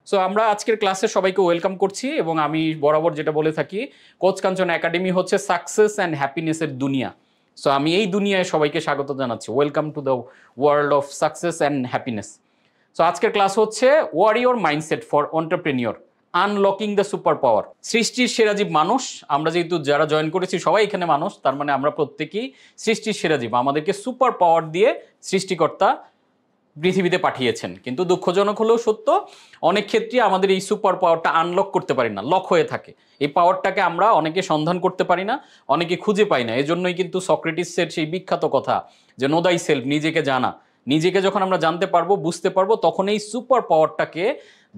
So আমরা আজকের ক্লাসে সবাইকে ওয়েলকাম করছি এবং আমি বরাবর যেটা বলে থাকি কোচ কাঞ্চন একাডেমি হচ্ছে সাকসেস অ্যান্ড হ্যাপিনেসের দুনিয়া। সো আমি এই দুনিয়ায় সবাইকে স্বাগত জানাচ্ছি। Welcome to the world of success and happiness. So আজকের ক্লাস হচ্ছে warrior mindset for entrepreneur, unlocking the super power. সৃষ্টির সেরা জীব মানুষ। আমরা যেহেতু যারা জয়েন করেছি সবাই এখানে মানুষ, তার মানে আমরা প্রত্যেকেই সৃষ্টির সেরা জীব। আমাদেরকে সুপার পাওয়ার দিয়ে সৃষ্টিকর্তা পৃথিবীতে পাঠিয়েছেন, কিন্তু দুঃখজনক হলেও সত্য, অনেক ক্ষেত্রে আমাদের এই সুপার পাওয়ারটা আনলক করতে পারি না, লক হয়ে থাকে। এই পাওয়ারটাকে আমরা অনেকে সন্ধান করতে পারি না, অনেকে খুঁজে পাই না। এজন্যই কিন্তু সক্রেটিসের সেই বিখ্যাত কথা যে নো দাই সেলফ, নিজেকে জানা। নিজেকে যখন আমরা জানতে পারবো, বুঝতে পারবো, তখন এই সুপার পাওয়ারটাকে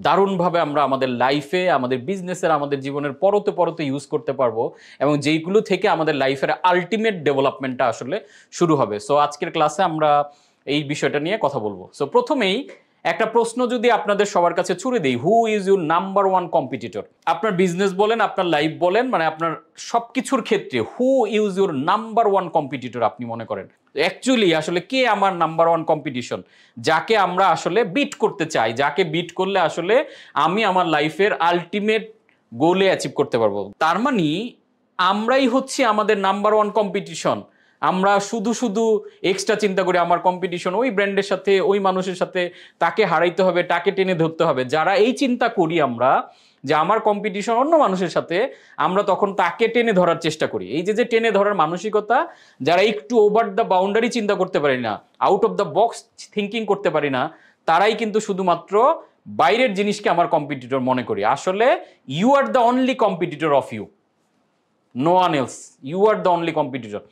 দারুণভাবে আমরা আমাদের লাইফে, আমাদের বিজনেসের, আমাদের জীবনের পরতে পরতে ইউজ করতে পারবো, এবং যেইগুলো থেকে আমাদের লাইফের আলটিমেট ডেভেলপমেন্টটা আসলে শুরু হবে। সো আজকের ক্লাসে আমরা এই বিষয়টা নিয়ে কথা বলবো। সো প্রথমেই একটা প্রশ্ন যদি আপনাদের সবার কাছে ছুড়ে দেই, হু is your number one competitor? আপনার বিজনেস বলেন, আপনার লাইফ বলেন, মানে আপনার সবকিছুর ক্ষেত্রে হু is your number one competitor আপনি মনে করেন? অ্যাকচুয়ালি আসলে কে আমার নাম্বার ওয়ান কম্পিটিশন, যাকে আমরা আসলে বিট করতে চাই, যাকে বিট করলে আসলে আমি আমার লাইফের আলটিমেট গোলে অ্যাচিভ করতে পারবো? তার মানে আমরাই হচ্ছি আমাদের নাম্বার ওয়ান কম্পিটিশন। আমরা শুধু শুধু এক্সট্রা চিন্তা করি আমার কম্পিটিশন ওই ব্র্যান্ডের সাথে, ওই মানুষের সাথে, তাকে হারাইতে হবে, তাকে টেনে ধরতে হবে। যারা এই চিন্তা করি আমরা যে আমার কম্পিটিশন অন্য মানুষের সাথে, আমরা তখন তাকে টেনে ধরার চেষ্টা করি। এই যে টেনে ধরার মানসিকতা, যারা একটু ওভার দ্য বাউন্ডারি চিন্তা করতে পারি না, out of the box thinking করতে পারি না, তারাই কিন্তু শুধুমাত্র বাইরের জিনিসকে আমার কম্পিটিটর মনে করি। আসলে you are the only competitor of you, no one else. You are the only competitor,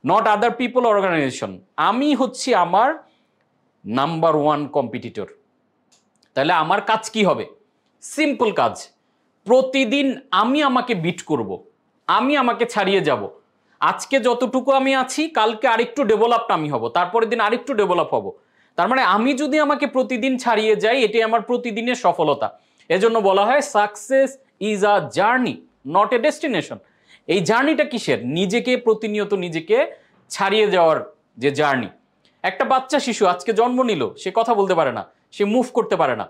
not other people organization. আমি হচ্ছি আমার নাম্বার ওয়ান কম্পিটিটর। তাহলে আমার কাজ কি হবে? সিম্পল কাজ, প্রতিদিন আমি আমাকে বিট করব, আমি আমাকে ছাড়িয়ে যাব। আজকে যতটুকু আমি আছি, কালকে আরেকটু ডেভেলপড আমি হব, তারপরের দিন আরেকটু ডেভেলপ হব। তার মানে আমি যদি আমাকে প্রতিদিন ছাড়িয়ে যাই, এটাই আমার প্রতিদিনের সফলতা। এজন্য বলা হয় success is a journey, not a destination. এই জার্নিটা কিসের? নিজেকে প্রতিনিয়ত নিজেকে ছাড়িয়ে যাওয়ার যে জার্নি। একটা বাচ্চা শিশু আজকে জন্ম নিল, সে কথা বলতে পারে না, সে মুভ করতে পারে না।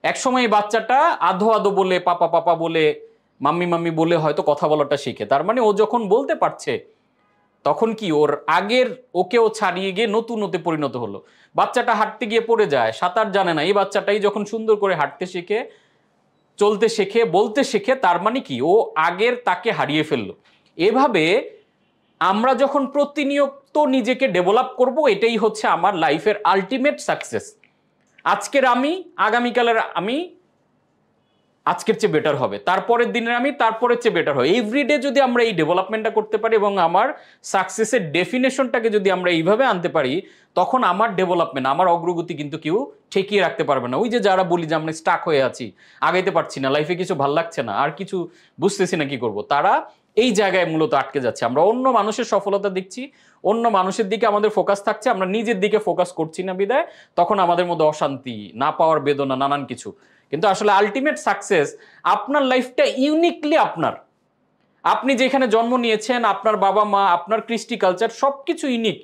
একসময় এই বাচ্চাটা আধো আধো বলে, পাপা পাপা বলে, মাম্মি মাম্মি বলে হয়তো কথা বলাটা শিখে। তার মানে ও যখন বলতে পারছে, তখন কি ওর আগের ওকেও ছাড়িয়ে গিয়ে নতুন হতে পরিণত হলো। বাচ্চাটা হাঁটতে গিয়ে পড়ে যায়, সাঁতার জানে না, এই বাচ্চাটাই যখন সুন্দর করে হাঁটতে শেখে, চলতে শেখে, বলতে শেখে, তার মানে কি ও আগের তাকে হারিয়ে ফেললো। এভাবে আমরা যখন প্রতিনিয়ত নিজেকে ডেভেলপ করব, এটাই হচ্ছে আমার লাইফের আলটিমেট সাকসেস। আজকের আমি, আগামীকালের আমি আজকের চেয়ে বেটার হবে, তারপরের দিনের আমি তারপরের চেয়ে বেটার হবে। এভরিডে যদি আমরা এই ডেভেলপমেন্টটা করতে পারি এবং আমার সাকসেসের ডেফিনেশনটাকে যদি আমরা এইভাবে আনতে পারি, তখন আমার ডেভেলপমেন্ট, আমার অগ্রগতি কিন্তু কেউ ঠেকিয়ে রাখতে পারবে না। ওই যে যারা বলি যে আমরা স্টাক হয়ে আছি, আগাইতে পারছি না, লাইফে কিছু ভাল লাগছে না, আর কিছু বুঝতেছি না কি করব, তারা এই জায়গায় মূলত আটকে যাচ্ছে। আমরা অন্য মানুষের সফলতা দেখছি, অন্য মানুষের দিকে আমাদের ফোকাস থাকছে, আমরা নিজের দিকে ফোকাস করছি না, বিদায় তখন আমাদের মধ্যে অশান্তি, না পাওয়ার বেদনা, নানান কিছু। কিন্তু আসলে আলটিমেট সাকসেস, আপনার লাইফটা ইউনিকলি আপনার। আপনি যেখানে জন্ম নিয়েছেন, আপনার বাবা মা, আপনার কৃষ্টি কালচার, সবকিছু ইউনিক।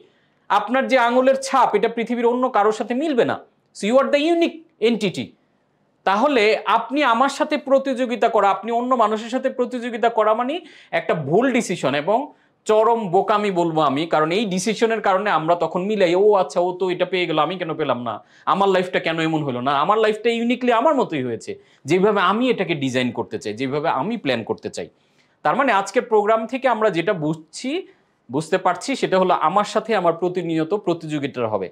আপনার যে আঙুলের ছাপ, এটা পৃথিবীর অন্য কারোর সাথে মিলবে না। So you are the unique entity. তাহলে আপনি আমার সাথে প্রতিযোগিতা করা, আপনি অন্য মানুষের সাথে প্রতিযোগিতা করা মানে একটা ভুল ডিসিশন এবং চরম বোকামি বলবো আমি। কারণ এই ডিসিশনের কারণে আমরা তখন মিলাই, ও আচ্ছা ও তো এটা পেয়ে গেল, আমি কেন পেলাম না, আমার লাইফটা কেন এমন হলো না। আমার লাইফটা ইউনিকলি আমার মতোই হয়েছে, যেভাবে আমি এটাকে ডিজাইন করতে চাই, যেভাবে আমি প্ল্যান করতে চাই। তার মানে আজকের প্রোগ্রাম থেকে আমরা যেটা বুঝতে পারছি, সেটা হলো আমার সাথে আমার প্রতিনিয়ত প্রতিযোগিতা হবে।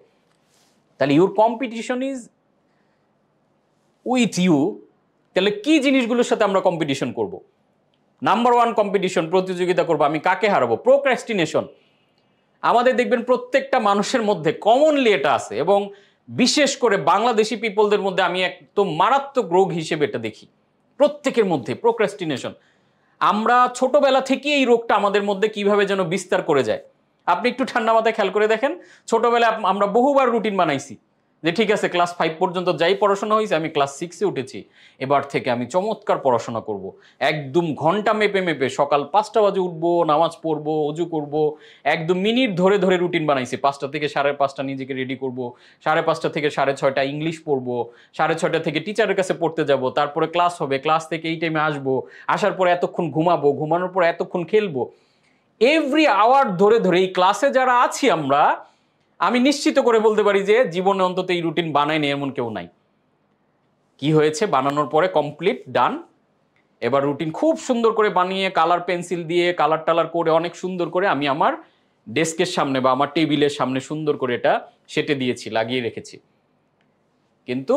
তাহলে your competition is with you. তাহলে কি জিনিসগুলোর সাথে আমরা কম্পিটিশন করব? নাম্বার ওয়ান কম্পিটিশন, প্রতিযোগিতা করবো, আমি কাকে হারাবো? প্রোক্রাস্টিনেশন। আমাদের দেখবেন প্রত্যেকটা মানুষের মধ্যে কমনলি এটা আছে, এবং বিশেষ করে বাংলাদেশি পিপলদের মধ্যে আমি একদম মারাত্মক রোগ হিসেবে এটা দেখি। প্রত্যেকের মধ্যে প্রোক্রাস্টিনেশন। আমরা ছোটবেলা থেকে এই রোগটা আমাদের মধ্যে কিভাবে যেন বিস্তার করে যায়। আপনি একটু ঠান্ডা মাথায় খেয়াল করে দেখেন, ছোটবেলায় আমরা বহুবার রুটিন বানাইছি যে ঠিক আছে ক্লাস 5 পর্যন্ত যাই পড়াশোনা হয়েছে, আমি ক্লাস 6-এ উঠেছি, এবার থেকে আমি চমৎকার পড়াশোনা করব। একদম ঘন্টা মেপে মেপে সকাল 5টা বাজে উঠবো, নামাজ পড়বো, অজু করব, একদম মিনিট ধরে ধরে রুটিন বানাইছি। 5টা থেকে 5:30 নিজেকে রেডি করব, 5:30 থেকে 6:30 ইংলিশ পড়বো, 6:30 থেকে টিচারের কাছে পড়তে যাব, তারপরে ক্লাস হবে, ক্লাস থেকে এই টাইমে আসবো, আসার পরে এতক্ষণ ঘুমাবো, ঘুমানোর পর এতক্ষণ খেলবো। এভরি আওয়ার ধরে ধরে এই ক্লাসে যারা আছি আমরা, আমি নিশ্চিত করে বলতে পারি যে জীবনে অন্তত এই রুটিন বানায়নি এমন কেউ নাই। কি হয়েছে, বানানোর পরে কমপ্লিট ডান। এবার রুটিন খুব সুন্দর করে বানিয়ে কালার পেন্সিল দিয়ে কালার টালার করে অনেক সুন্দর করে আমি আমার ডেস্কের সামনে বা আমার টেবিলের সামনে সুন্দর করে এটা সেটে দিয়েছি, লাগিয়ে রেখেছি। কিন্তু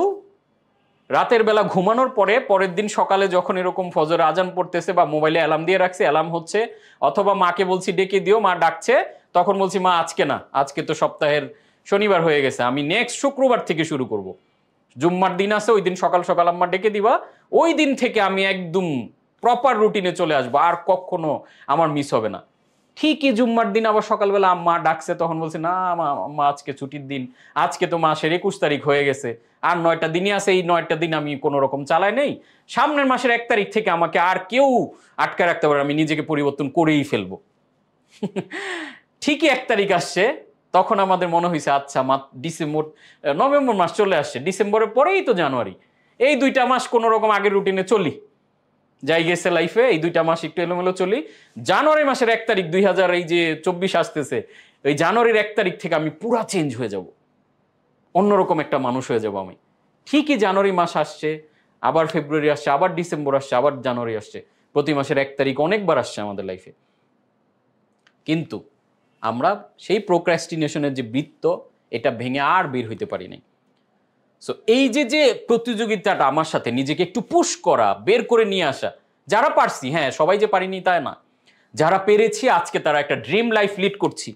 রাতের বেলা ঘুমানোর পরে পরের দিন সকালে যখন এরকম ফজর আজান পড়তেছে বা মোবাইলে অ্যালার্ম দিয়ে রাখছি, অ্যালার্ম হচ্ছে, অথবা মাকে বলছি ডেকে দিও, মা ডাকছে, তখন বলছি মা আজকে না, আজকে তো সপ্তাহের শনিবার হয়ে গেছে, আমি নেক্সট শুক্রবার থেকে শুরু করব। জুম্মার দিন আছে, ওই দিন সকাল সকাল আম্মা ডেকে দিবা, ওই দিন থেকে আমি একদম প্রপার রুটিনে চলে আসবো, আর কখনো আমার মিস হবে না। ঠিকই জুম্মার দিন আবার সকালবেলা আম্মা ডাকছে, তখন বলছে না মা আজকে ছুটির দিন, আজকে তো মাসের 21 তারিখ হয়ে গেছে, আর 9টা দিনই আছে, এই 9টা দিন আমি কোনো রকম চালাই নেই, সামনের মাসের 1 তারিখ থেকে আমাকে আর কেউ আটকে রাখতে পারে, আমি নিজেকে পরিবর্তন করেই ফেলবো। ঠিকই 1 তারিখ আসছে, তখন আমাদের মনে হয়েছে আচ্ছা নভেম্বর মাস চলে আসছে, ডিসেম্বরের পরেই তো জানুয়ারি, এই 2টা মাস কোনো রকম আগের রুটিনে চলি, যাই গেছে লাইফে, এই 2টা মাস একটু এলোমেলো চলি। জানুয়ারি মাসের 1 তারিখ 2024 আসতেছে, এই জানুয়ারির 1 তারিখ থেকে আমি পুরা চেঞ্জ হয়ে যাব, অন্যরকম একটা মানুষ হয়ে যাব আমি। ঠিকই জানুয়ারি মাস আসছে, আবার ফেব্রুয়ারি আসছে, আবার ডিসেম্বর আসছে, আবার জানুয়ারি আসছে, প্রতি মাসের 1 তারিখ অনেকবার আসছে আমাদের লাইফে। কিন্তু আমরা সেই প্রোক্রাস্টিনেশনের যে বৃত্ত, এটা ভেঙে আর বের হইতে পারি নাই। সো এই যে প্রতিযোগিতাটা আমার সাথে, নিজেকে একটু পুশ করা, বের করে নিয়ে আসা, যারা পারছি, হ্যাঁ সবাই যে পারিনি তাই না, যারা পেরেছি আজকে তারা একটা ড্রিম লাইফ লিড করছি,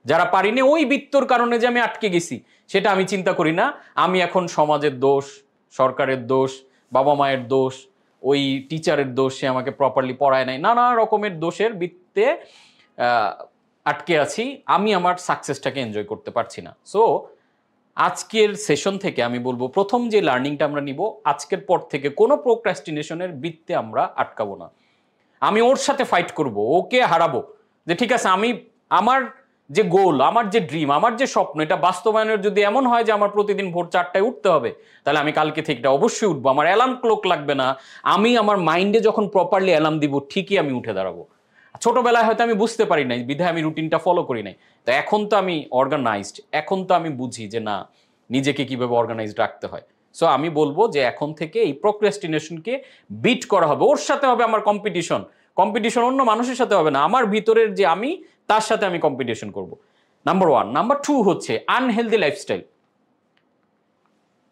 যারা পারিনি ওই বৃত্তর কারণে যে আমি আটকে গেছি সেটা আমি চিন্তা করি না। আমি এখন সমাজের দোষ, সরকারের দোষ, বাবা মায়ের দোষ, ওই টিচারের দোষ, সে আমাকে প্রপারলি পড়ায় নাই, নানা রকমের দোষের বৃত্তে আটকে আছি, আমি আমার সাকসেসটাকে এনজয় করতে পারছি না। সো আজকের সেশন থেকে আমি বলবো, প্রথম যে লার্নিংটা আমরা নিব, আজকের পর থেকে কোনো প্রোক্রাস্টিনেশনের বৃত্তে আমরা আটকাবো না। আমি ওর সাথে ফাইট করব, ওকে হারাবো, যে ঠিক আছে আমি আমার যে গোল, আমার যে ড্রিম, আমার যে স্বপ্ন, এটা বাস্তবায়নের যদি এমন হয় যে আমার প্রতিদিন ভোর 4টায় উঠতে হবে, তাহলে আমি কালকে থেকে এটা অবশ্যই উঠবো। আমার অ্যালার্ম ক্লক লাগবে না, আমি আমার মাইন্ডে যখন প্রপারলি অ্যালার্ম দিব, ঠিকই আমি উঠে দাঁড়াবো। ছোটবেলায় হয়তো আমি বুঝতে পারি নাই, বিধায় আমি রুটিনটা ফলো করি নাই, তো এখন তো আমি অর্গানাইজড, এখন তো আমি বুঝি যে না, নিজেকে কিভাবে অর্গানাইজড রাখতে হয়। সো আমি বলবো যে এখন থেকে এই প্রোক্রাস্টিনেশনকে বিট করা হবে, ওর সাথে হবে আমার কম্পিটিশন। কম্পিটিশন অন্য মানুষের সাথে হবে না, আমার ভিতরের যে আমি, তার সাথে আমি কম্পিটিশন করব। নাম্বার 1। নাম্বার 2 হচ্ছে আনহেলদি লাইফস্টাইল।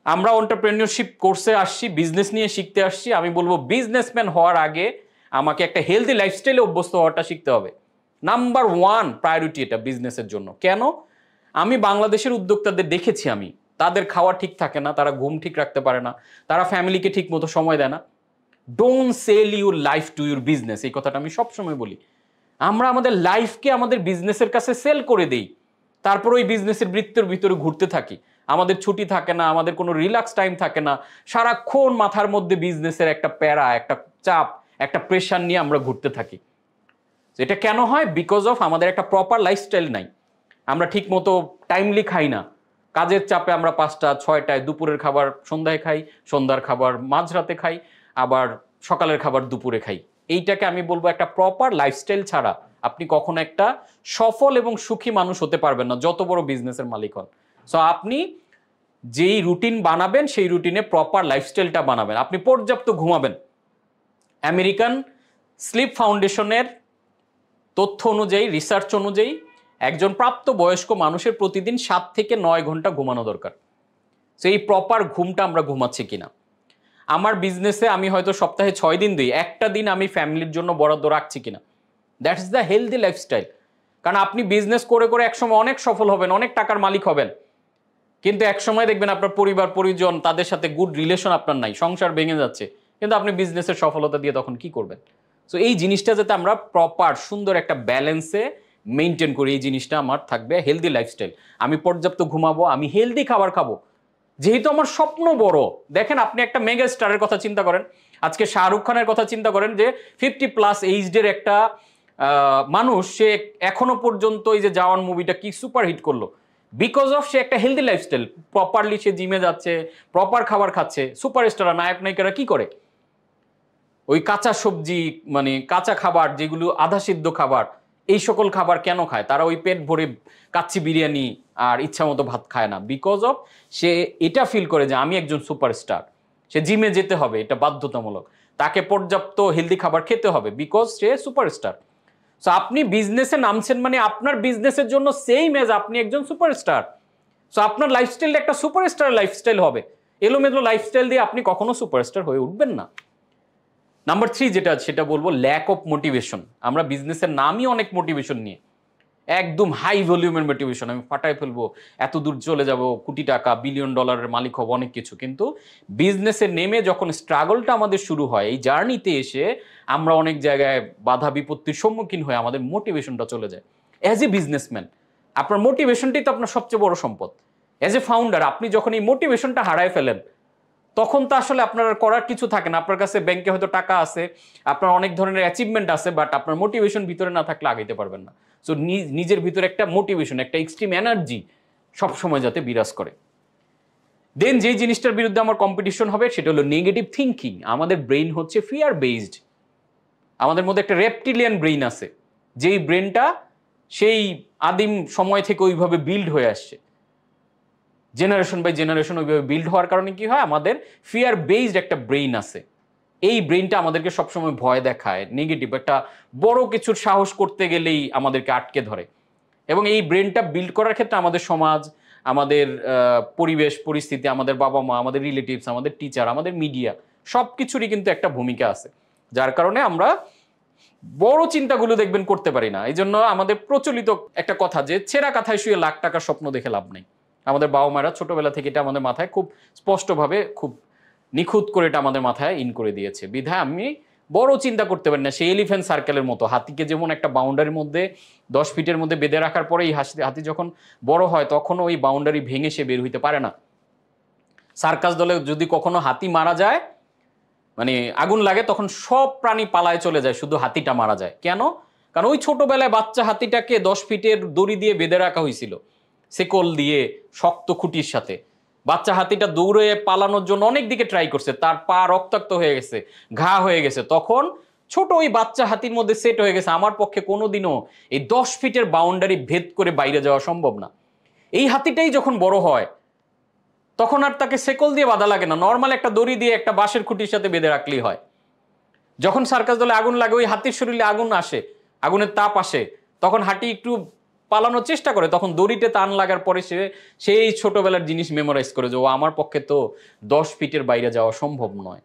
আমরা এন্টারপ্রেনিয়রশিপ কোর্সে আসছি, বিজনেস নিয়ে শিখতে আসছি, আমি বলবো বিজনেসম্যান হওয়ার আগে আমাকে একটা হেলদি লাইফস্টাইলে অভ্যস্ত হওয়াটা শিখতে হবে। নাম্বার 1 প্রায়োরিটি এটা বিজনেসের জন্য। কেন? আমি বাংলাদেশের উদ্যোক্তাদের দেখেছি, আমি তাদের খাওয়া ঠিক থাকে না, তারা ঘুম ঠিক রাখতে পারে না, তারা ফ্যামিলিকে ঠিক মতো সময় দেয় না। Don't sell your life to your business, এই কথাটা আমি সবসময় বলি। আমরা আমাদের লাইফকে আমাদের বিজনেসের কাছে সেল করে দেই, তারপর ওই বিজনেসের বৃত্তের ভিতরে ঘুরতে থাকি, আমাদের ছুটি থাকে না, আমাদের কোনো রিল্যাক্স টাইম থাকে না, সারাক্ষণ মাথার মধ্যে বিজনেসের একটা প্যারা, একটা চাপ, একটা প্রেশার নিয়ে আমরা ঘুরতে থাকি। এটা কেন হয়? বিকজ অফ আমাদের একটা প্রপার লাইফস্টাইল নাই। আমরা ঠিক মতো টাইমলি খাই না, কাজের চাপে আমরা 5টা 6টায়, দুপুরের খাবার সন্ধ্যায় খাই, সন্ধ্যার খাবার মাঝরাতে খাই, আবার সকালের খাবার দুপুরে খাই। এইটাকে আমি বলবো একটা প্রপার লাইফস্টাইল ছাড়া আপনি কখনো একটা সফল এবং সুখী মানুষ হতে পারবেন না, যত বড় বিজনেসের মালিক হন। সো আপনি যেই রুটিন বানাবেন, সেই রুটিনে প্রপার লাইফস্টাইলটা বানাবেন। আপনি পর্যাপ্ত ঘুমাবেন। আমেরিকান স্লিপ ফাউন্ডেশনের তথ্য অনুযায়ী, রিসার্চ অনুযায়ী, একজন প্রাপ্তবয়স্ক মানুষের প্রতিদিন 7 থেকে 9 ঘন্টা ঘুমানো দরকার। সেই প্রপার ঘুমটা আমরা ঘুমাচ্ছি কিনা। আমার বিজনেসে আমি হয়তো সপ্তাহে 6 দিন দিই, একটা দিন আমি ফ্যামিলির জন্য বরাদ্দ রাখছি কিনা। That's the healthy lifestyle. কারণ আপনি বিজনেস করে করে একসময় অনেক সফল হবেন, অনেক টাকার মালিক হবেন, কিন্তু একসময় দেখবেন আপনার পরিবার পরিজন, তাদের সাথে গুড রিলেশন আপনার নাই, সংসার ভেঙে যাচ্ছে, কিন্তু আপনি বিজনেসের সফলতা দিয়ে তখন কি করবেন? সো এই জিনিসটা যাতে আমরা প্রপার সুন্দর একটা ব্যালেন্সে মেনটেন করি, এই জিনিসটা আমার থাকবে হেলদি লাইফস্টাইল। আমি পর্যাপ্ত ঘুমাবো, আমি হেলদি খাবার খাবো, যেহেতু আমার স্বপ্ন বড়, দেখেন আপনি একটা মেগা স্টারের কথা চিন্তা করেন, আজকে শাহরুখ খানের কথা চিন্তা করেন, যে 50+ এইজডের একটা মানুষ, সে এখনো পর্যন্ত এই যে জওয়ান মুভিটা কি সুপার হিট করলো, বিকজ অফ সে একটা হেলদি লাইফস্টাইল, প্রপারলি সে জিমে যাচ্ছে, প্রপার খাবার খাচ্ছে। সুপারস্টাররা, নায়ক নায়িকারা কি করে? ওই কাঁচা সবজি, মানে কাঁচা খাবার, যেগুলো আধা সিদ্ধ খাবার, এই সকল খাবার কেন খায় তারা? ওই পেট ভরে কাচ্চি বিরিয়ানি আর ইচ্ছা মতো ভাত খায় না, বিকজ অফ সে এটা ফিল করে যে আমি একজন সুপারস্টার, সে জিমে যেতে হবে, এটা বাধ্যতামূলক, তাকে পর্যাপ্ত হেলদি খাবার খেতে হবে, বিকজ সে সুপারস্টার। সো আপনি বিজনেসে নামছেন মানে আপনার বিজনেসের জন্য সেম এজ আপনি একজন সুপারস্টার। সো আপনার লাইফস্টাইলটা একটা সুপারস্টার লাইফস্টাইল হবে। এলোমেলো লাইফস্টাইল দিয়ে আপনি কখনো সুপারস্টার হয়ে উঠবেন না। নাম্বার 3 যেটা, সেটা বলবো ল্যাক অফ মোটিভেশন। আমরা বিজনেসের নামই অনেক মোটিভেশন নিয়ে, একদম হাই ভলিউমের মোটিভেশন, আমি ফাটাই ফেলবো, এত দূর চলে যাব, কোটি টাকা, বিলিয়ন ডলারের মালিক হব, অনেক কিছু। কিন্তু বিজনেসে নেমে যখন স্ট্রাগলটা আমাদের শুরু হয়, এই জার্নিতে এসে আমরা অনেক জায়গায় বাধা বিপত্তির সম্মুখীন হয়ে আমাদের মোটিভেশনটা চলে যায়। অ্যাজ এ বিজনেসম্যান আপনার মোটিভেশনটাই তো আপনার সবচেয়ে বড় সম্পদ। অ্যাজ এ ফাউন্ডার আপনি যখন এই মোটিভেশনটা হারায় ফেলেন, তখন তো আসলে আপনার করার কিছু থাকে না। আপনার কাছে ব্যাংকে হয়তো টাকা আছে, আপনার অনেক ধরনের অ্যাচিভমেন্ট আছে, বাট আপনার মোটিভেশন ভিতরে না থাকলে আগাইতে পারবেন না। সো নিজের ভিতরে একটা মোটিভেশন, একটা এক্সট্রিম এনার্জি সবসময় যাতে বিরাজ করে। দেন যেই জিনিসটার বিরুদ্ধে আমার কম্পিটিশন হবে সেটা হলো নেগেটিভ থিঙ্কিং। আমাদের ব্রেইন হচ্ছে ফিয়ার বেসড। আমাদের মধ্যে একটা রেপটিলিয়ান ব্রেইন আছে, যেই ব্রেনটা সেই আদিম সময় থেকে ওইভাবে বিল্ড হয়ে আসছে, জেনারেশন বাই জেনারেশন ওইভাবে বিল্ড হওয়ার কারণে কি হয়, আমাদের ফিয়ার বেসড একটা ব্রেইন আছে। এই ব্রেইনটা আমাদেরকে সবসময় ভয় দেখায়, নেগেটিভ একটা বড় কিছুর সাহস করতে গেলেই আমাদেরকে আটকে ধরে। এবং এই ব্রেনটা বিল্ড করার ক্ষেত্রে আমাদের সমাজ, আমাদের পরিবেশ পরিস্থিতি, আমাদের বাবা মা, আমাদের রিলেটিভস, আমাদের টিচার, আমাদের মিডিয়া, সব কিছুরই কিন্তু একটা ভূমিকা আছে, যার কারণে আমরা বড় চিন্তাগুলো দেখবেন করতে পারি না। এই জন্য আমাদের প্রচলিত একটা কথা, যে ছেঁড়া কাঁথায় শুয়ে লাখ টাকার স্বপ্ন দেখে লাভ নেই। আমাদের বাবা মায়েরা ছোটবেলা থেকে এটা আমাদের মাথায় খুব স্পষ্টভাবে, খুব নিখুঁত করে এটা আমাদের মাথায় ইন করে দিয়েছে। বিধায় আমি বড় চিন্তা করতে পারি না। সেই এলিফ্যান্ট সার্কেলের মতো, হাতিকে যেমন একটা বাউন্ডারির মধ্যে 10 ফিটের মধ্যে বেঁধে রাখার পরে এই হাতি যখন বড় হয় তখনও ওই বাউন্ডারি ভেঙে সে বের হইতে পারে না। সার্কাস দলে যদি কখনো হাতি মারা যায়, মানে আগুন লাগে, তখন সব প্রাণী পালায় চলে যায়, শুধু হাতিটা মারা যায়। কেন? কারণ ওই ছোটবেলায় বাচ্চা হাতিটাকে 10 ফিটের দড়ি দিয়ে বেঁধে রাখা হয়েছিল, শেকল দিয়ে, শক্ত খুঁটির সাথে। বাচ্চা হাতিটা দৌড়ে পালানোর জন্য অনেক দিকে ট্রাই করছে, তার পা রক্তাক্ত হয়ে গেছে, ঘা হয়ে গেছে। তখন ছোট ওই বাচ্চা হাতির মধ্যে সেট হয়ে গেছে, আমার পক্ষে কোনোদিনও এই 10 ফিটের বাউন্ডারি ভেদ করে বাইরে যাওয়া সম্ভব না। এই হাতিটাই যখন বড় হয়, তখন আর তাকে শেকল দিয়ে বাঁধা লাগে না, নর্মাল একটা দড়ি দিয়ে একটা বাঁশের খুঁটির সাথে বেঁধে রাখলেই হয়। যখন সার্কাস দলে আগুন লাগে, ওই হাতির শরীরে আগুন আসে, আগুনের তাপ আসে, তখন হাতি একটু পালানোর চেষ্টা করে, তখন দড়িতে টান লাগার পরে সেই ছোটবেলার জিনিস মেমোরাইজ করে, যে ও আমার পক্ষে তো 10 ফিটের বাইরে যাওয়া সম্ভব নয়।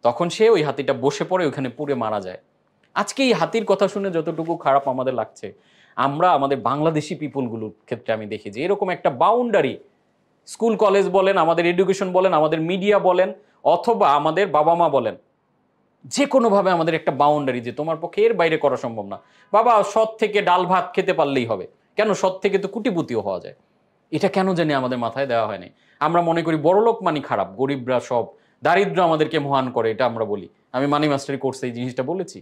তখন সে ওই হাতিটা বসে পড়ে, ওইখানে পুড়ে মারা যায়। আজকে এই হাতির কথা শুনে যতটুকু খারাপ আমাদের লাগছে, আমরা আমাদের বাংলাদেশি পিপলগুলোর ক্ষেত্রে আমি দেখি যে এরকম একটা বাউন্ডারি, স্কুল কলেজ বলেন, আমাদের এডুকেশন বলেন, আমাদের মিডিয়া বলেন, অথবা আমাদের বাবা মা বলেন, যে কোনোভাবে আমাদের একটা বাউন্ডারি, যে তোমার পক্ষে এর বাইরে করা সম্ভব না। বাবা, সৎ থেকে ডাল ভাত খেতে পারলেই হবে, কেন সৎ থেকে তো কুটিপুতিও হওয়া যায়। এটা কেন জানি আমাদের মাথায় দেওয়া হয়নি। আমরা মনে করি বড়লোক মানি খারাপ, গরিবরা সব, দারিদ্র আমাদেরকে মহান করে, এটা আমরা বলি। আমি মানি মাস্টারি কোর্সে এই জিনিসটা বলেছি।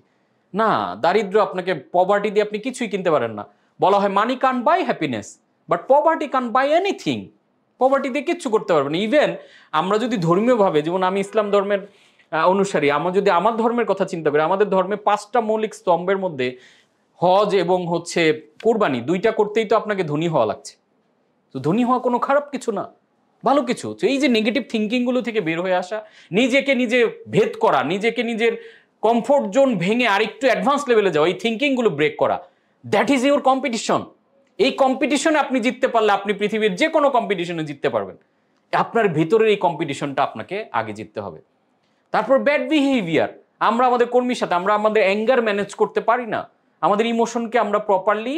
না, দারিদ্র আপনাকে, পভার্টি দিয়ে আপনি কিছুই কিনতে পারেন না। বলা হয় money can't buy happiness, but poverty can't buy anything. Poverty দিয়ে কিচ্ছু করতে পারবেন না। ইভেন আমরা যদি ধর্মীয়ভাবে, যেমন আমি ইসলাম ধর্মের অনুসারী, আমরা যদি আমার ধর্মের কথা চিন্তা করি, আমাদের ধর্মে 5টা মৌলিক স্তম্ভের মধ্যে হজ এবং হচ্ছে কুরবানি, 2টা করতেই তো আপনাকে ধনী হওয়া লাগছে। তো ধনী হওয়া কোনো খারাপ কিছু না, ভালো কিছু। তো এই যে নেগেটিভ থিঙ্কিংগুলো থেকে বের হয়ে আসা, নিজেকে নিজে ভেদ করা, নিজেকে নিজের কমফোর্ট জোন ভেঙে আরেকটু অ্যাডভান্স লেভেলে যাওয়া, এই থিঙ্কিংগুলো ব্রেক করা, দ্যাট ইজ ইউর কম্পিটিশন। এই কম্পিটিশনে আপনি জিততে পারলে আপনি পৃথিবীর যে কোনো কম্পিটিশনে জিততে পারবেন। আপনার ভেতরের এই কম্পিটিশনটা আপনাকে আগে জিততে হবে। তারপর ব্যাড বিহেভিয়ার, আমরা আমাদের কর্মীর সাথে, আমরা আমাদের অ্যাঙ্গার ম্যানেজ করতে পারি না, আমাদের ইমোশনকে আমরা প্রপারলি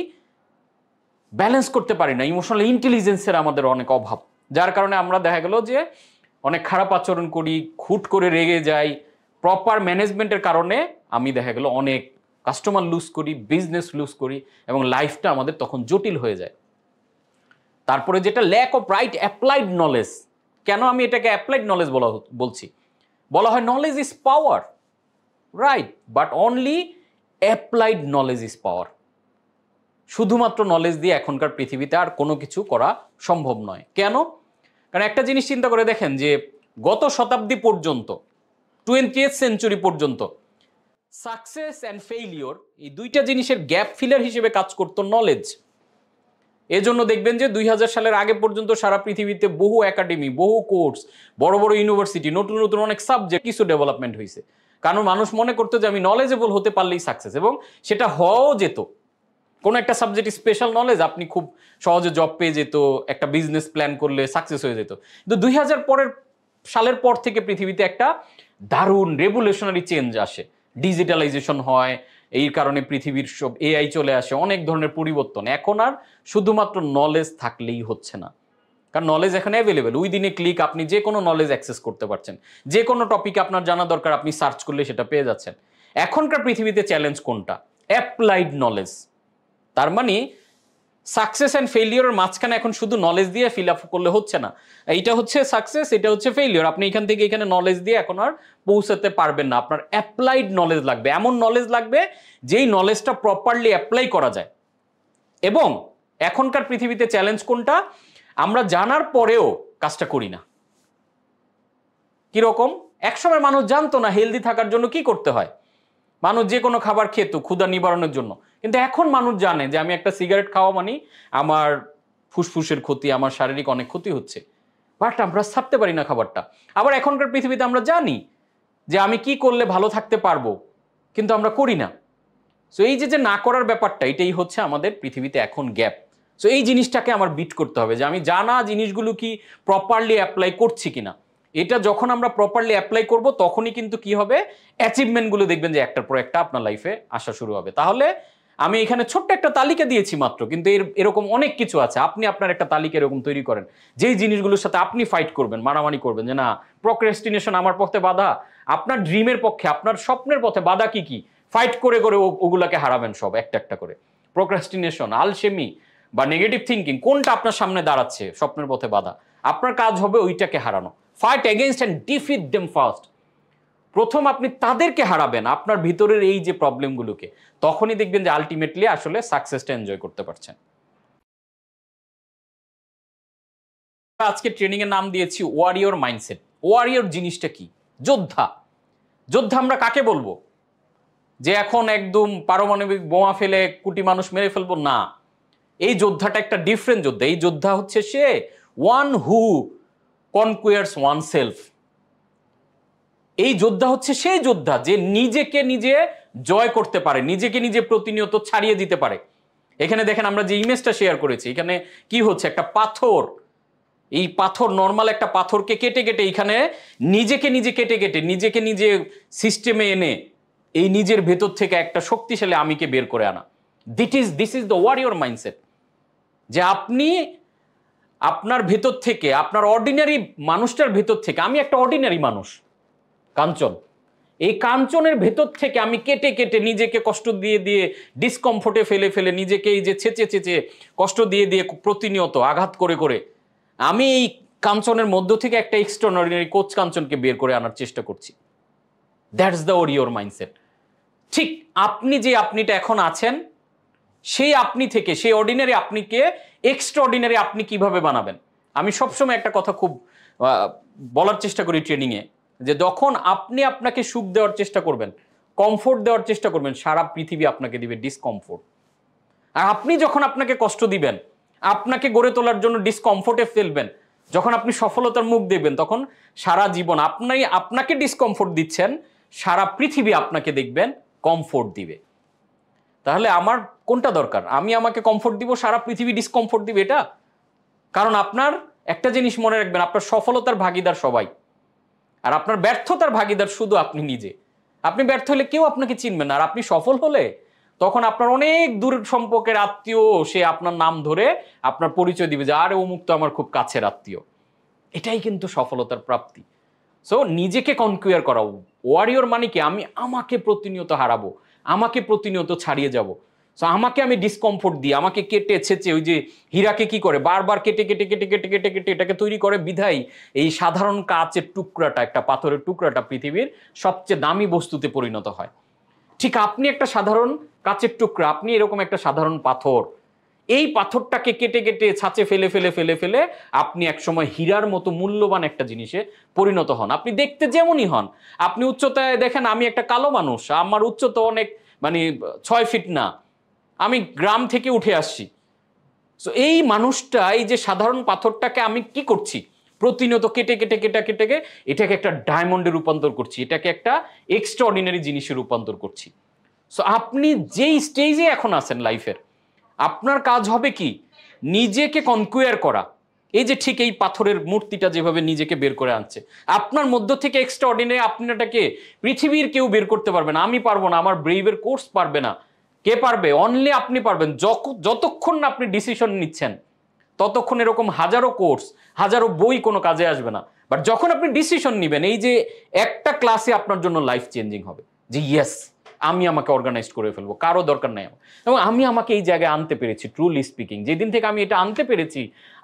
ব্যালেন্স করতে পারি না, ইমোশনাল ইন্টেলিজেন্সের আমাদের অনেক অভাব, যার কারণে আমরা দেখা গেল যে অনেক খারাপ আচরণ করি, খুট করে রেগে যাই। প্রপার ম্যানেজমেন্টের কারণে আমি দেখা গেল অনেক কাস্টমার লুজ করি, বিজনেস লুজ করি, এবং লাইফটা আমাদের তখন জটিল হয়ে যায়। তারপরে যেটা lack of right applied knowledge, কেন আমি এটাকে অ্যাপ্লাইড নলেজ বলছি? বলা হয় knowledge is power, right, but only applied knowledge is power. শুধুমাত্র নলেজ দিয়ে এখনকার পৃথিবীতে আর কোনো কিছু করা সম্ভব নয়। কেন? কারণ একটা জিনিস চিন্তা করে দেখেন যে গত শতাব্দী পর্যন্ত, 20th সেঞ্চুরি পর্যন্ত সাকসেস অ্যান্ড ফেইলিওর এই দুইটা জিনিসের গ্যাপ ফিলার হিসেবে কাজ করতো নলেজ। এজন্য দেখবেন যে 2000 সালের আগে পর্যন্ত সারা পৃথিবীতে বহু একাডেমি, বহু কোর্স, বড় বড় ইউনিভার্সিটি, নতুন নতুন অনেক সাবজেক্ট, কিছু ডেভেলপমেন্ট হয়েছে। কারণ মানুষ মনে করতো যে আমি নলেজেবল হতে পারলেই সাকসেস, এবং সেটা হওয়াও যেত। কোনো একটা সাবজেক্ট স্পেশাল নলেজ, আপনি খুব সহজে জব পেয়ে যেত, একটা বিজনেস প্ল্যান করলে সাকসেস হয়ে যেত। কিন্তু 2000 সালের পর থেকে পৃথিবীতে একটা দারুণ রেভলিউশনারি চেঞ্জ আসে, ডিজিটালাইজেশন হয়, এই কারণে পৃথিবীর সব এআই চলে আসে, অনেক ধরনের পরিবর্তন। এখন আর শুধুমাত্র নলেজ থাকলেই হচ্ছে না, কারণ নলেজ এখন অ্যাভেলেবেল। উইদিন এ ক্লিক আপনি যে কোনো নলেজ অ্যাক্সেস করতে পারছেন, যে কোনো টপিকে আপনার জানা দরকার আপনি সার্চ করলে সেটা পেয়ে যাচ্ছেন। এখনকার পৃথিবীতে চ্যালেঞ্জ কোনটা? Applied knowledge. তার মানে সাকসেস অ্যান্ড ফেইলিওরের মাঝখানে এখন শুধু নলেজ দিয়ে ফিল আপ করলে হচ্ছে না। এইটা হচ্ছে সাকসেস, এটা হচ্ছে ফেইলিওর। আপনি এখান থেকে এখানে নলেজ দিয়ে এখন আর পৌঁছাতে পারবেন না। আপনার অ্যাপ্লাইড নলেজ লাগবে, এমন নলেজ লাগবে যেই নলেজটা প্রপারলি অ্যাপ্লাই করা যায়। এবং এখনকার পৃথিবীতে চ্যালেঞ্জ কোনটা? আমরা জানার পরেও কাজটা করি না। কিরকম? একসময় মানুষ জানতো না হেলদি থাকার জন্য কি করতে হয়, মানুষ যে কোনো খাবার খেত ক্ষুধা নিবারণের জন্য। কিন্তু এখন মানুষ জানে যে আমি একটা সিগারেট খাওয়া মানে আমার ফুসফুসের ক্ষতি, আমার শারীরিক অনেক ক্ষতি হচ্ছে, বাট আমরা ছাড়তে পারি না খাবারটা। আবার এখনকার পৃথিবীতে আমরা জানি যে আমি কি করলে ভালো থাকতে পারবো, কিন্তু আমরা করি না। সো এই যে না করার ব্যাপারটা, এটাই হচ্ছে আমাদের পৃথিবীতে এখন গ্যাপ। সো এই জিনিসটাকে আমার বিট করতে হবে যে আমি জানা জিনিসগুলো কি প্রপারলি অ্যাপ্লাই করছি কিনা। এটা যখন আমরা প্রপারলি অ্যাপ্লাই করব তখনই কিন্তু কি হবে, অ্যাচিভমেন্টগুলো দেখবেন যে একটার পর একটা আপনার লাইফে আসা শুরু হবে। তাহলে আমি এখানে ছোট্ট একটা তালিকা দিয়েছি মাত্র, কিন্তু এরকম অনেক কিছু আছে। আপনি আপনার একটা তালিকা এরকম তৈরি করেন, যেই জিনিসগুলোর সাথে আপনি ফাইট করবেন, মারামারি করবেন, যে না প্রোক্রাস্টিনেশন আমার পথে বাধা, আপনার ড্রিমের পক্ষে, আপনার স্বপ্নের পথে বাধা কি কি, ফাইট করে করে ওগুলাকে হারাবেন সব একটা একটা করে। প্রোক্রাস্টিনেশন, আলসেমি বা নেগেটিভ থিঙ্কিং কোনটা আপনার সামনে দাঁড়াচ্ছে স্বপ্নের পথে বাধা, আপনার কাজ হবে ওইটাকে হারানো। Fight against and defeat them first. প্রথম আপনি তাদেরকে হারাবেন, আপনার ভিতরের এই যে প্রবলেমগুলোকে, তখনই দেখবেন যে আলটিমেটলি আসলে সাকসেসটা এনজয় করতে পারছেন। আজকে ট্রেনিং এর নাম দিয়েছি ওয়ারিয়র মাইন্ডসেট। ওয়ারিয়র জিনিসটা কি? যোদ্ধা। যোদ্ধা আমরা কাকে বলবো? যে এখন একদম পারমাণবিক বোমা ফেলে কোটি মানুষ মেরে ফেলবো না। এই যোদ্ধাটা একটা ডিফারেন্ট যোদ্ধা। এই যোদ্ধা হচ্ছে সে ওয়ান হু কনকুয়ার্স ওয়ান সেলফ। এই যোদ্ধা হচ্ছে সেই যোদ্ধা যে নিজেকে নিজে জয় করতে পারে, নিজেকে নিজে প্রতিনিয়ত ছাড়িয়ে দিতে পারে। এখানে দেখেন আমরা যে ইমেজটা শেয়ার করেছি, এখানে কি হচ্ছে, একটা পাথর, এই পাথর নর্মাল একটা পাথরকে কেটে কেটে এখানে নিজেকে নিজে কেটে কেটে নিজেকে নিজে সিস্টেমে এনে এই নিজের ভেতর থেকে একটা শক্তিশালী আমিকে বের করে আনা। This is the warrior mindset. যে আপনি আপনার ভেতর থেকে, আপনার অর্ডিনারি মানুষটার ভেতর থেকে, আমি একটা অর্ডিনারি মানুষ কাঞ্চন, এই কাঞ্চনের ভেতর থেকে আমি কেটে কেটে নিজেকে কষ্ট দিয়ে দিয়ে ডিসকমফোর্টে ফেলে ফেলে নিজেকে এই যে ছেঁচে ছেঁচে কষ্ট দিয়ে দিয়ে প্রতিনিয়ত আঘাত করে করে আমি এই কাঞ্চনের মধ্য থেকে একটা এক্সট্রাঅর্ডিনারি কোচ কাঞ্চনকে বের করে আনার চেষ্টা করছি। That's the warrior mindset. ঠিক আপনি যে আপনিটা এখন আছেন, সেই আপনি থেকে সেই অর্ডিনারি আপনিকে এক্সট্রাঅর্ডিনারি আপনি কিভাবে বানাবেন। আমি সবসময় একটা কথা খুব বলার চেষ্টা করি ট্রেনিংয়ে, যে যখন আপনি আপনাকে সুখ দেওয়ার চেষ্টা করবেন, কমফোর্ট দেওয়ার চেষ্টা করবেন, সারা পৃথিবী আপনাকে দিবে ডিসকমফোর্ট। আর আপনি যখন আপনাকে কষ্ট দিবেন, আপনাকে গড়ে তোলার জন্য ডিসকমফোর্টে ফেলবেন, যখন আপনি সফলতার মুখ দেখবেন, তখন সারা জীবন আপনাকে ডিসকমফোর্ট দিচ্ছেন, সারা পৃথিবী আপনাকে দেখবেন কমফোর্ট দিবে। তাহলে আমার কোনটা দরকার? আমি আমাকে কমফোর্ট দিব, সারা পৃথিবী ডিসকমফোর্ট দিবে এটা? কারণ আপনার একটা জিনিস মনে রাখবেন, আপনার সফলতার ভাগিদার সবাই, আর আপনার ব্যর্থতার ভাগিদার শুধু আপনি নিজে। আপনি ব্যর্থ হলে কেউ আপনাকে চিনবে না, আর আপনি সফল হলে তখন আপনার অনেক দূর সম্পর্কের আত্মীয় সে আপনার নাম ধরে আপনার পরিচয় দিবে যে আরে অমুক তো আমার খুব কাছের আত্মীয়। এটাই কিন্তু সফলতার প্রাপ্তি। সো নিজেকে কনকুয়ার করা। ওয়ারিয়র মানে কি? আমি আমাকে প্রতিনিয়ত হারাবো, আমাকে প্রতিনিয়ত ছাড়িয়ে যাব। সো আমাকে আমি ডিসকমফোর্ট দিই, আমাকে কেটে ছেচে, ওই যে হীরাকে কি করে বারবার কেটে কেটে কেটে কেটে কেটে কেটে এটাকে তৈরি করে, বিধায় এই সাধারণ কাচের টুকরাটা, একটা পাথরের টুকরাটা পৃথিবীর সবচেয়ে দামি বস্তুতে পরিণত হয়। ঠিক আপনি একটা সাধারণ কাচের টুকরা, আপনি এরকম একটা সাধারণ পাথর, এই পাথরটাকে কেটে কেটে ছাঁচে ফেলে ফেলে ফেলে ফেলে আপনি একসময় হীরার মতো মূল্যবান একটা জিনিসে পরিণত হন। আপনি দেখতে যেমনই হন, আপনি উচ্চতায় দেখেন, আমি একটা কালো মানুষ, আমার উচ্চতা অনেক 6 ফিট না, আমি গ্রাম থেকে উঠে আসছি। সো এই মানুষটা, এই যে সাধারণ পাথরটাকে আমি কি করছি, প্রতিনিয়ত কেটে কেটে কেটে কেটে এটাকে একটা ডায়মন্ডে রূপান্তর করছি, এটাকে একটা এক্সট্রাঅর্ডিনারি জিনিসে রূপান্তর করছি। সো আপনি যেই স্টেজে এখন আছেন লাইফের, আপনার কাজ হবে কি, নিজেকে কনকুয়ার করা। এই যে ঠিক এই পাথরের মূর্তিটা যেভাবে নিজেকে বের করে আনছে, আপনার মধ্য থেকে এক্সট্রাঅর্ডিনারি আপনাটাকে পৃথিবীর কেউ বের করতে পারবে না। আমি পারবো না, আমার ব্রেইভের কোর্স পারবে না। কে পারবে? অনলি আপনি পারবেন। যতক্ষণ না আপনি ডিসিশন নিচ্ছেন, ততক্ষণ এরকম হাজারো কোর্স, হাজারো বই কোনো কাজে আসবে না। বাট যখন আপনি ডিসিশন নেবেন, এই যে একটা ক্লাসে আপনার জন্য লাইফ চেঞ্জিং হবে, যে ইয়েস, আমি আমাকে অর্গানাইজ করে ফেলবো, কারো দরকার নাই আমার, এবং আমি আমাকে এই জায়গায় আনতে পেরেছি। ট্রুলি স্পিকিং, যেদিন থেকে আমি এটা আনতে পেরেছি,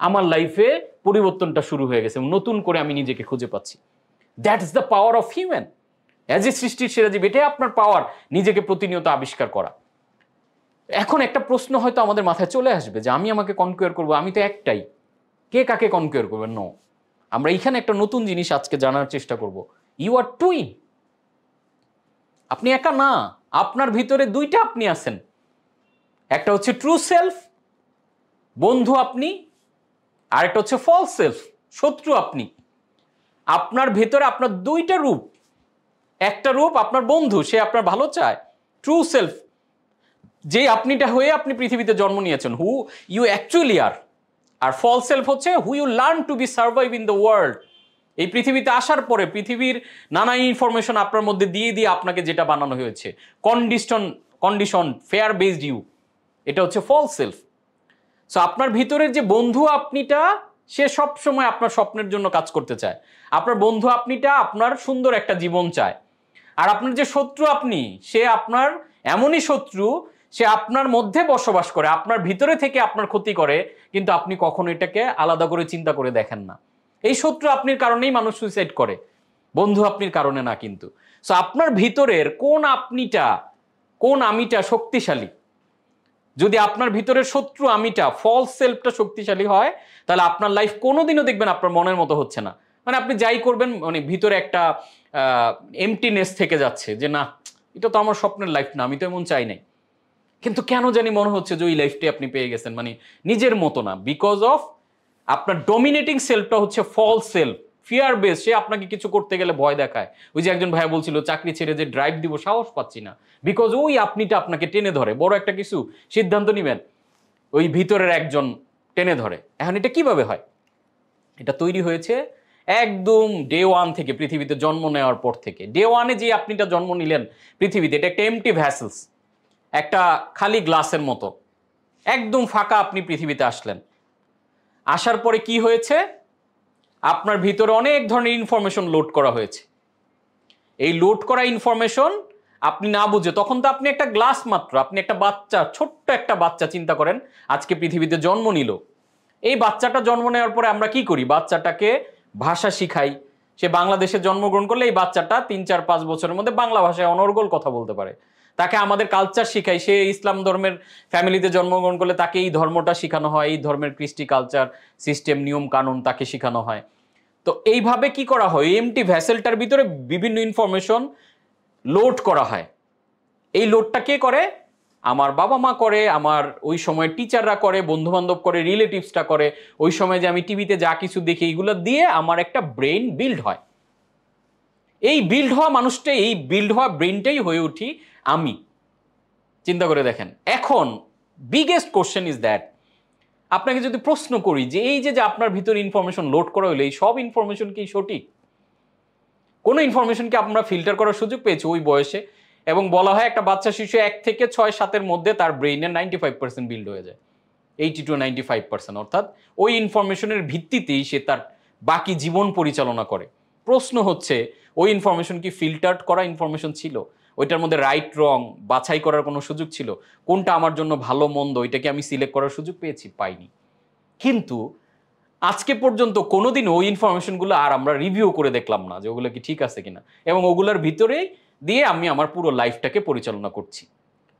আমার লাইফে পরিবর্তনটা শুরু হয়ে গেছে, নতুন করে আমি নিজেকে খুঁজে পাচ্ছি। That is the power of human. As এ সৃষ্টির সেরা জীব, এটাই আপনার পাওয়ার, নিজেকে প্রতিনিয়ত আবিষ্কার করা। এখন একটা প্রশ্ন হয়তো আমাদের মাথায় চলে আসবে যে আমি আমাকে কনকুয়ার করবো, আমি তো একটাই, কে কাকে কনকুয়ার করবে? নো, আমরা এখানে একটা নতুন জিনিস আজকে জানার চেষ্টা করব। You are twin. আপনি একা না, আপনার ভিতরে দুইটা আপনি আছেন। একটা হচ্ছে ট্রু সেলফ, বন্ধু আপনি, আর একটা হচ্ছে ফলস সেলফ, শত্রু আপনি। আপনার ভেতরে আপনার দুইটা রূপ। একটা রূপ আপনার বন্ধু, সে আপনার ভালো চায়, ট্রু সেলফ, যে আপনিটা হয়ে আপনি পৃথিবীতে জন্ম নিয়েছেন, হু ইউ অ্যাকচুয়ালি আর। আর ফলস সেলফ হচ্ছে who you learn to be survive in the world. এই পৃথিবীতে আসার পরে পৃথিবীর নানা ইনফরমেশন আপনার মধ্যে দিয়ে দিয়ে আপনাকে যেটা বানানো হয়েছে, কন্ডিশন ফেয়ার বেসড ইউ, এটা হচ্ছে ফলস সেলফ। সো আপনার ভিতরের যে বন্ধু আপনিটা, সে সব সময় আপনার স্বপ্নের জন্য কাজ করতে চায়। আপনার বন্ধু আপনিটা আপনার সুন্দর একটা জীবন চায়। আর আপনার যে শত্রু আপনি, সে আপনার এমনই শত্রু, সে আপনার মধ্যে বসবাস করে, আপনার ভিতরে থেকে আপনার ক্ষতি করে, কিন্তু আপনি কখনো এটাকে আলাদা করে চিন্তা করে দেখেন না। এই শত্রু আপনির কারণেই মানুষ সুইসাইড করে, বন্ধু আপনির কারণে না। কিন্তু সো আপনার ভিতরের কোন আপনিটা, কোন আমিটা শক্তিশালী? যদি আপনার ভিতরের শত্রু আমিটা, ফলস সেলফটা শক্তিশালী হয়, তাহলে আপনার লাইফ কোনোদিনও দেখবেন আপনার মনের মতো হচ্ছে না। আপনি যাই করবেন, ভিতরে একটা এমটিনেস থেকে যাচ্ছে, যে না, এটা তো আমার স্বপ্নের লাইফ না, আমি তো এমন চাই নাই। কিন্তু কেন জানি মনে হচ্ছে যে ওই লাইফটি আপনি পেয়ে গেছেন, নিজের মতো না। বিকজ অফ আপনার ডমিনেটিং সেলফটা হচ্ছে ফলস সেলফ, ফিয়ার বেস। সে আপনাকে কিছু করতে গেলে ভয় দেখায়। ওই যে একজন ভাইয়া বলছিল, চাকরি ছেড়ে যে ড্রাইভ দিব, সাহস পাচ্ছি না, বিকজ ওই আপনিটা আপনাকে টেনে ধরে। বড় একটা কিছু সিদ্ধান্ত নিবেন, ওই ভিতরের একজন টেনে ধরে। এখন এটা কিভাবে হয়? এটা তৈরি হয়েছে একদম ডে ওয়ান থেকে, পৃথিবীতে জন্ম নেওয়ার পর থেকে। ডে ওয়ানে যে আপনিটা জন্ম নিলেন পৃথিবীতে, এটা একটা এমটি ভ্যাসেলস, একটা খালি গ্লাসের মতো, একদম ফাঁকা। আপনি পৃথিবীতে আসলেন, আসার পরে কি হয়েছে? আপনার ভিতরে অনেক ধরনের ইনফরমেশন লোড করা হয়েছে। এই লোড করা ইনফরমেশন আপনি না বুঝে, তখন তো আপনি একটা গ্লাস মাত্র, আপনি একটা বাচ্চা, ছোট্ট একটা বাচ্চা। চিন্তা করেন, আজকে পৃথিবীতে জন্ম নিল। এই বাচ্চাটা জন্ম নেওয়ার পরে আমরা কি করি? বাচ্চাটাকে ভাষা শিখাই। সে বাংলাদেশে জন্মগ্রহণ করলে এই বাচ্চাটা 3-4-5 বছরের মধ্যে বাংলা ভাষায় অনর্গল কথা বলতে পারে। তাকে আমাদের কালচার শিখাই। সে ইসলাম ধর্মের ফ্যামিলিতে জন্মগ্রহণ করলে তাকে এই ধর্মটা শেখানো হয়, এই ধর্মের কৃষ্টি, কালচার, সিস্টেম, নিয়ম কানুন তাকে শেখানো হয়। তো এইভাবে কি করা হয়? এমটি ভ্যাসেলটার ভিতরে বিভিন্ন ইনফরমেশন লোড করা হয়। এই লোডটা কে করে? আমার বাবা মা করে, আমার ওই সময় টিচাররা করে, বন্ধু বান্ধব করে, রিলেটিভসটা করে। ওই সময় যে আমি টিভিতে যা কিছু দেখি, এইগুলো দিয়ে আমার একটা ব্রেন বিল্ড হয়। এই বিল্ড হওয়া মানুষটাই, এই বিল্ড হওয়া ব্রেনটাই হয়ে উঠি আমি। চিন্তা করে দেখেন। এখন বিগেস্ট কোশ্চেন ইজ দ্যাট, আপনাকে যদি প্রশ্ন করি যে এই যে আপনার ভিতরে ইনফরমেশন লোড করা হলো, এই সব ইনফরমেশন কি সঠিক? কোনো ইনফরমেশনকে আমরা ফিল্টার করার সুযোগ পেয়েছি ওই বয়সে? এবং বলা হয় একটা বাচ্চা শিশু 1 থেকে 6-7 মধ্যে তার ব্রেইনের 95% বিল্ড হয়ে যায়, 80-95%। অর্থাৎ ওই ইনফরমেশনের ভিত্তিতেই সে তার বাকি জীবন পরিচালনা করে। প্রশ্ন হচ্ছে, ওই ইনফরমেশন কি ফিল্টার্ড করা ইনফরমেশন ছিল? ওইটার মধ্যে রাইট রং বাছাই করার কোনো সুযোগ ছিল? কোনটা আমার জন্য ভালো মন্দ ওইটাকে আমি সিলেক্ট করার সুযোগ পেয়েছি? পাইনি। কিন্তু আজকে পর্যন্ত কোনোদিন ওই ইনফরমেশনগুলো আর আমরা রিভিউ করে দেখলাম না যে ওগুলো কি ঠিক আছে কিনা, এবং ওগুলোর ভিতরেই দিয়ে আমি আমার পুরো লাইফটাকে পরিচালনা করছি।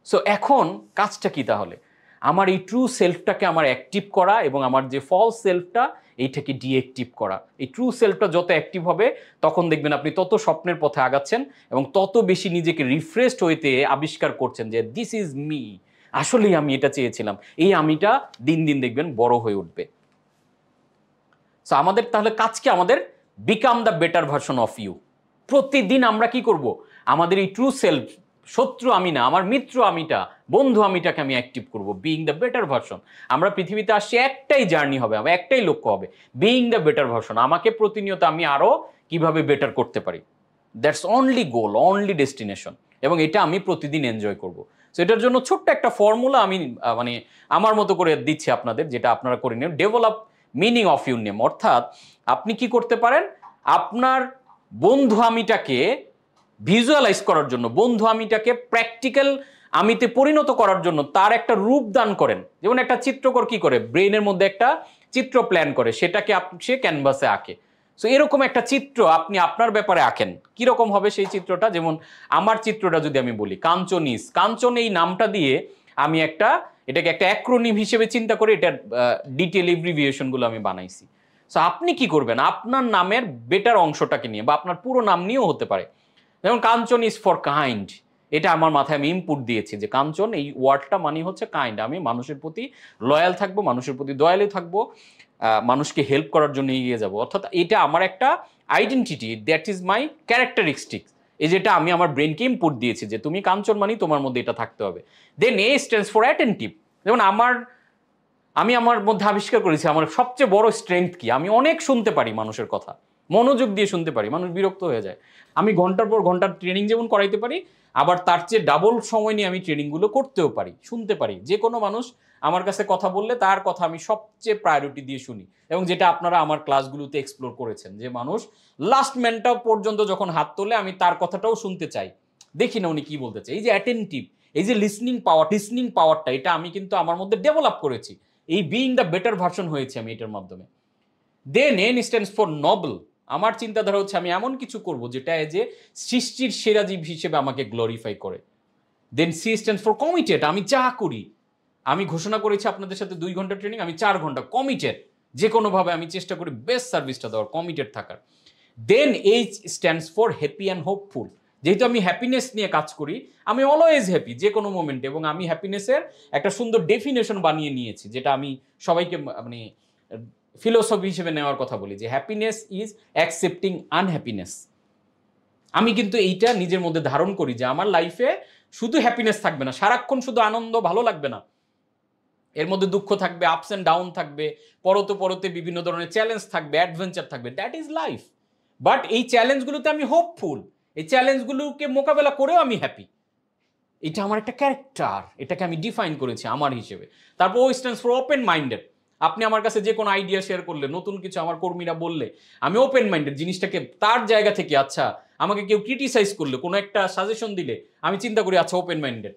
সো এখন কাজটা কি তাহলে? আমার এই ট্রু সেলফটাকে আমার অ্যাক্টিভ করা এবং আমার যে ফলস সেলফটা এইটাকে ডিঅ্যাক্টিভ করা। এই ট্রু সেলফটা যত অ্যাক্টিভ হবে তখন দেখবেন আপনি তত স্বপ্নের পথে আগাচ্ছেন এবং তত বেশি নিজেকে রিফ্রেশড হইতে আবিষ্কার করছেন যে দিস ইজ মি, আসলেই আমি এটা চেয়েছিলাম। এই আমিটা দিন দিন দেখবেন বড় হয়ে উঠবে। সো আমাদের তাহলে কাজকে আমাদের become the better version of you. প্রতিদিন আমরা কি করব? আমাদের এই ট্রু সেলফ, শত্রু আমি না, আমার মিত্র আমিটা, বন্ধু আমিটাকে আমি অ্যাক্টিভ করব, বিইং দ্য বেটার ভার্সন। আমরা পৃথিবীতে আসছি একটাই জার্নি হবে, আমার একটাই লক্ষ্য হবে, বিইং দ্য বেটার ভার্সন। আমাকে প্রতিনিয়ত আমি আরও কিভাবে বেটার করতে পারি, that's only goal, only destination, এবং এটা আমি প্রতিদিন এনজয় করব। সো এটার জন্য ছোট্ট একটা ফর্মুলা আমি মানে আমার মতো করে দিচ্ছি আপনাদের, যেটা আপনারা করে নিন। Develop meaning of your name, অর্থাৎ আপনি কি করতে পারেন? আপনার বন্ধু আমিটাকে ভিজুয়ালাইজ করার জন্য, বন্ধু আমিটাকে প্র্যাকটিক্যাল আমিতে পরিণত করার জন্য তার একটা রূপ দান করেন। যেমন একটা চিত্রকর কি করে, ব্রেনের মধ্যে একটা চিত্র প্ল্যান করে, সেটাকে সে ক্যানভাসে আঁকে। সো এরকম একটা চিত্র আপনি আপনার ব্যাপারে আঁকেন। কিরকম হবে সেই চিত্রটা? যেমন আমার চিত্রটা যদি আমি বলি, কাঞ্চনিস, কাঞ্চন এই নামটা দিয়ে আমি এটাকে একটা অ্যাক্রোনিম হিসেবে চিন্তা করে এটার ডিটেল এব্রিভিয়েশনগুলো আমি বানাইছি। সো আপনি কি করবেন? আপনার নামের বেটার অংশটাকে নিয়ে, বা আপনার পুরো নাম নিয়েও হতে পারে। যেমন কাঞ্চন ইজ ফর কাইন্ড, এটা আমার মাথায় আমি ইনপুট দিয়েছি যে কাঞ্চন এই ওয়ার্ডটা মানে হচ্ছে কাইন্ড। আমি মানুষের প্রতি লয়াল থাকবো, মানুষের প্রতি দয়ালু থাকবো, মানুষকে হেল্প করার জন্য এগিয়ে যাবো। অর্থাৎ এটা আমার একটা identity, that is my characteristics. এই যেটা আমি আমার ব্রেনকে ইনপুট দিয়েছি যে তুমি কাঞ্চন মানি, তোমার মধ্যে এটা থাকতে হবে। দেন এ স্ট্যান্ডস ফর অ্যাটেন্টিভ। যেমন আমি আমার মধ্যে আবিষ্কার করেছি আমার সবচেয়ে বড় স্ট্রেংথ কি, আমি অনেক শুনতে পারি মানুষের কথা, মনোযোগ দিয়ে শুনতে পারি, মানুষ বিরক্ত হয়ে যায়। আমি ঘন্টার পর ঘন্টার ট্রেনিং যেমন করাইতে পারি, আবার তার চেয়ে ডাবল সময় নিয়ে আমি ট্রেনিংগুলো করতেও পারি, শুনতে পারি। যে কোনো মানুষ আমার কাছে কথা বললে তার কথা আমি সবচেয়ে প্রায়োরিটি দিয়ে শুনি, এবং যেটা আপনারা আমার ক্লাসগুলোতে এক্সপ্লোর করেছেন যে মানুষ লাস্ট ম্যানটা পর্যন্ত যখন হাত তোলে আমি তার কথাটাও শুনতে চাই, দেখি না উনি কি বলতে চাই। এই যে অ্যাটেন্টিভ, এই যে লিসনিং পাওয়ারটা এটা আমি কিন্তু আমার মধ্যে ডেভেলপ করেছি। এই বিইং দ্য বেটার ভার্সন হয়েছে আমি এটার মাধ্যমে। দেন এন স্ট্যান্ডস ফর নবল। আমার চিন্তাধারা হচ্ছে আমি এমন কিছু করব যেটা যে সৃষ্টির সেরা জীব হিসেবে আমাকে গ্লোরিফাই করে। দেন সি স্ট্যান্ডস ফর কমিটেড। আমি যা করি, আমি ঘোষণা করেছি আপনাদের সাথে 2 ঘন্টা ট্রেনিং, আমি 4 ঘন্টা কমিটেড, যে কোনোভাবে আমি চেষ্টা করি বেস্ট সার্ভিসটা দেওয়ার, কমিটেড থাকার। Then H stands for happy and hopeful. যেহেতু আমি হ্যাপিনেস নিয়ে কাজ করি, আমি অলওয়েজ হ্যাপি যে কোনো মোমেন্টে, এবং আমি হ্যাপিনেসের একটা সুন্দর ডেফিনেশন বানিয়ে নিয়েছি, যেটা আমি সবাইকে মানে ফিলোসফি হিসেবে নেওয়ার কথা বলি, যে হ্যাপিনেস ইজ অ্যাকসেপ্টিং আনহ্যাপিনেস। আমি কিন্তু এইটা নিজের মধ্যে ধারণ করি যে আমার লাইফে শুধু হ্যাপিনেস থাকবে না, সারাক্ষণ শুধু আনন্দ ভালো লাগবে না, এর মধ্যে দুঃখ থাকবে, আপস অ্যান্ড ডাউন থাকবে, পরতে বিভিন্ন ধরনের চ্যালেঞ্জ থাকবে, অ্যাডভেঞ্চার থাকবে, দ্যাট ইজ লাইফ। বাট এই চ্যালেঞ্জগুলোতে আমি হোপফুল, এই চ্যালেঞ্জগুলোকে মোকাবেলা করেও আমি হ্যাপি। এটা আমার একটা ক্যারেক্টার, এটাকে আমি ডিফাইন করেছি আমার হিসেবে। তারপর ও স্ট্যান্ডস ফর ওপেন মাইন্ডেড। আপনি আমার কাছে যে কোনো আইডিয়া শেয়ার করলে, নতুন কিছু আমার কর্মীরা বললে, আমি ওপেন মাইন্ডেড, জিনিসটাকে তার জায়গা থেকে, আচ্ছা আমাকে কেউ ক্রিটিসাইজ করলে, কোনো একটা সাজেশন দিলে আমি চিন্তা করি আচ্ছা ওপেন মাইন্ডেড,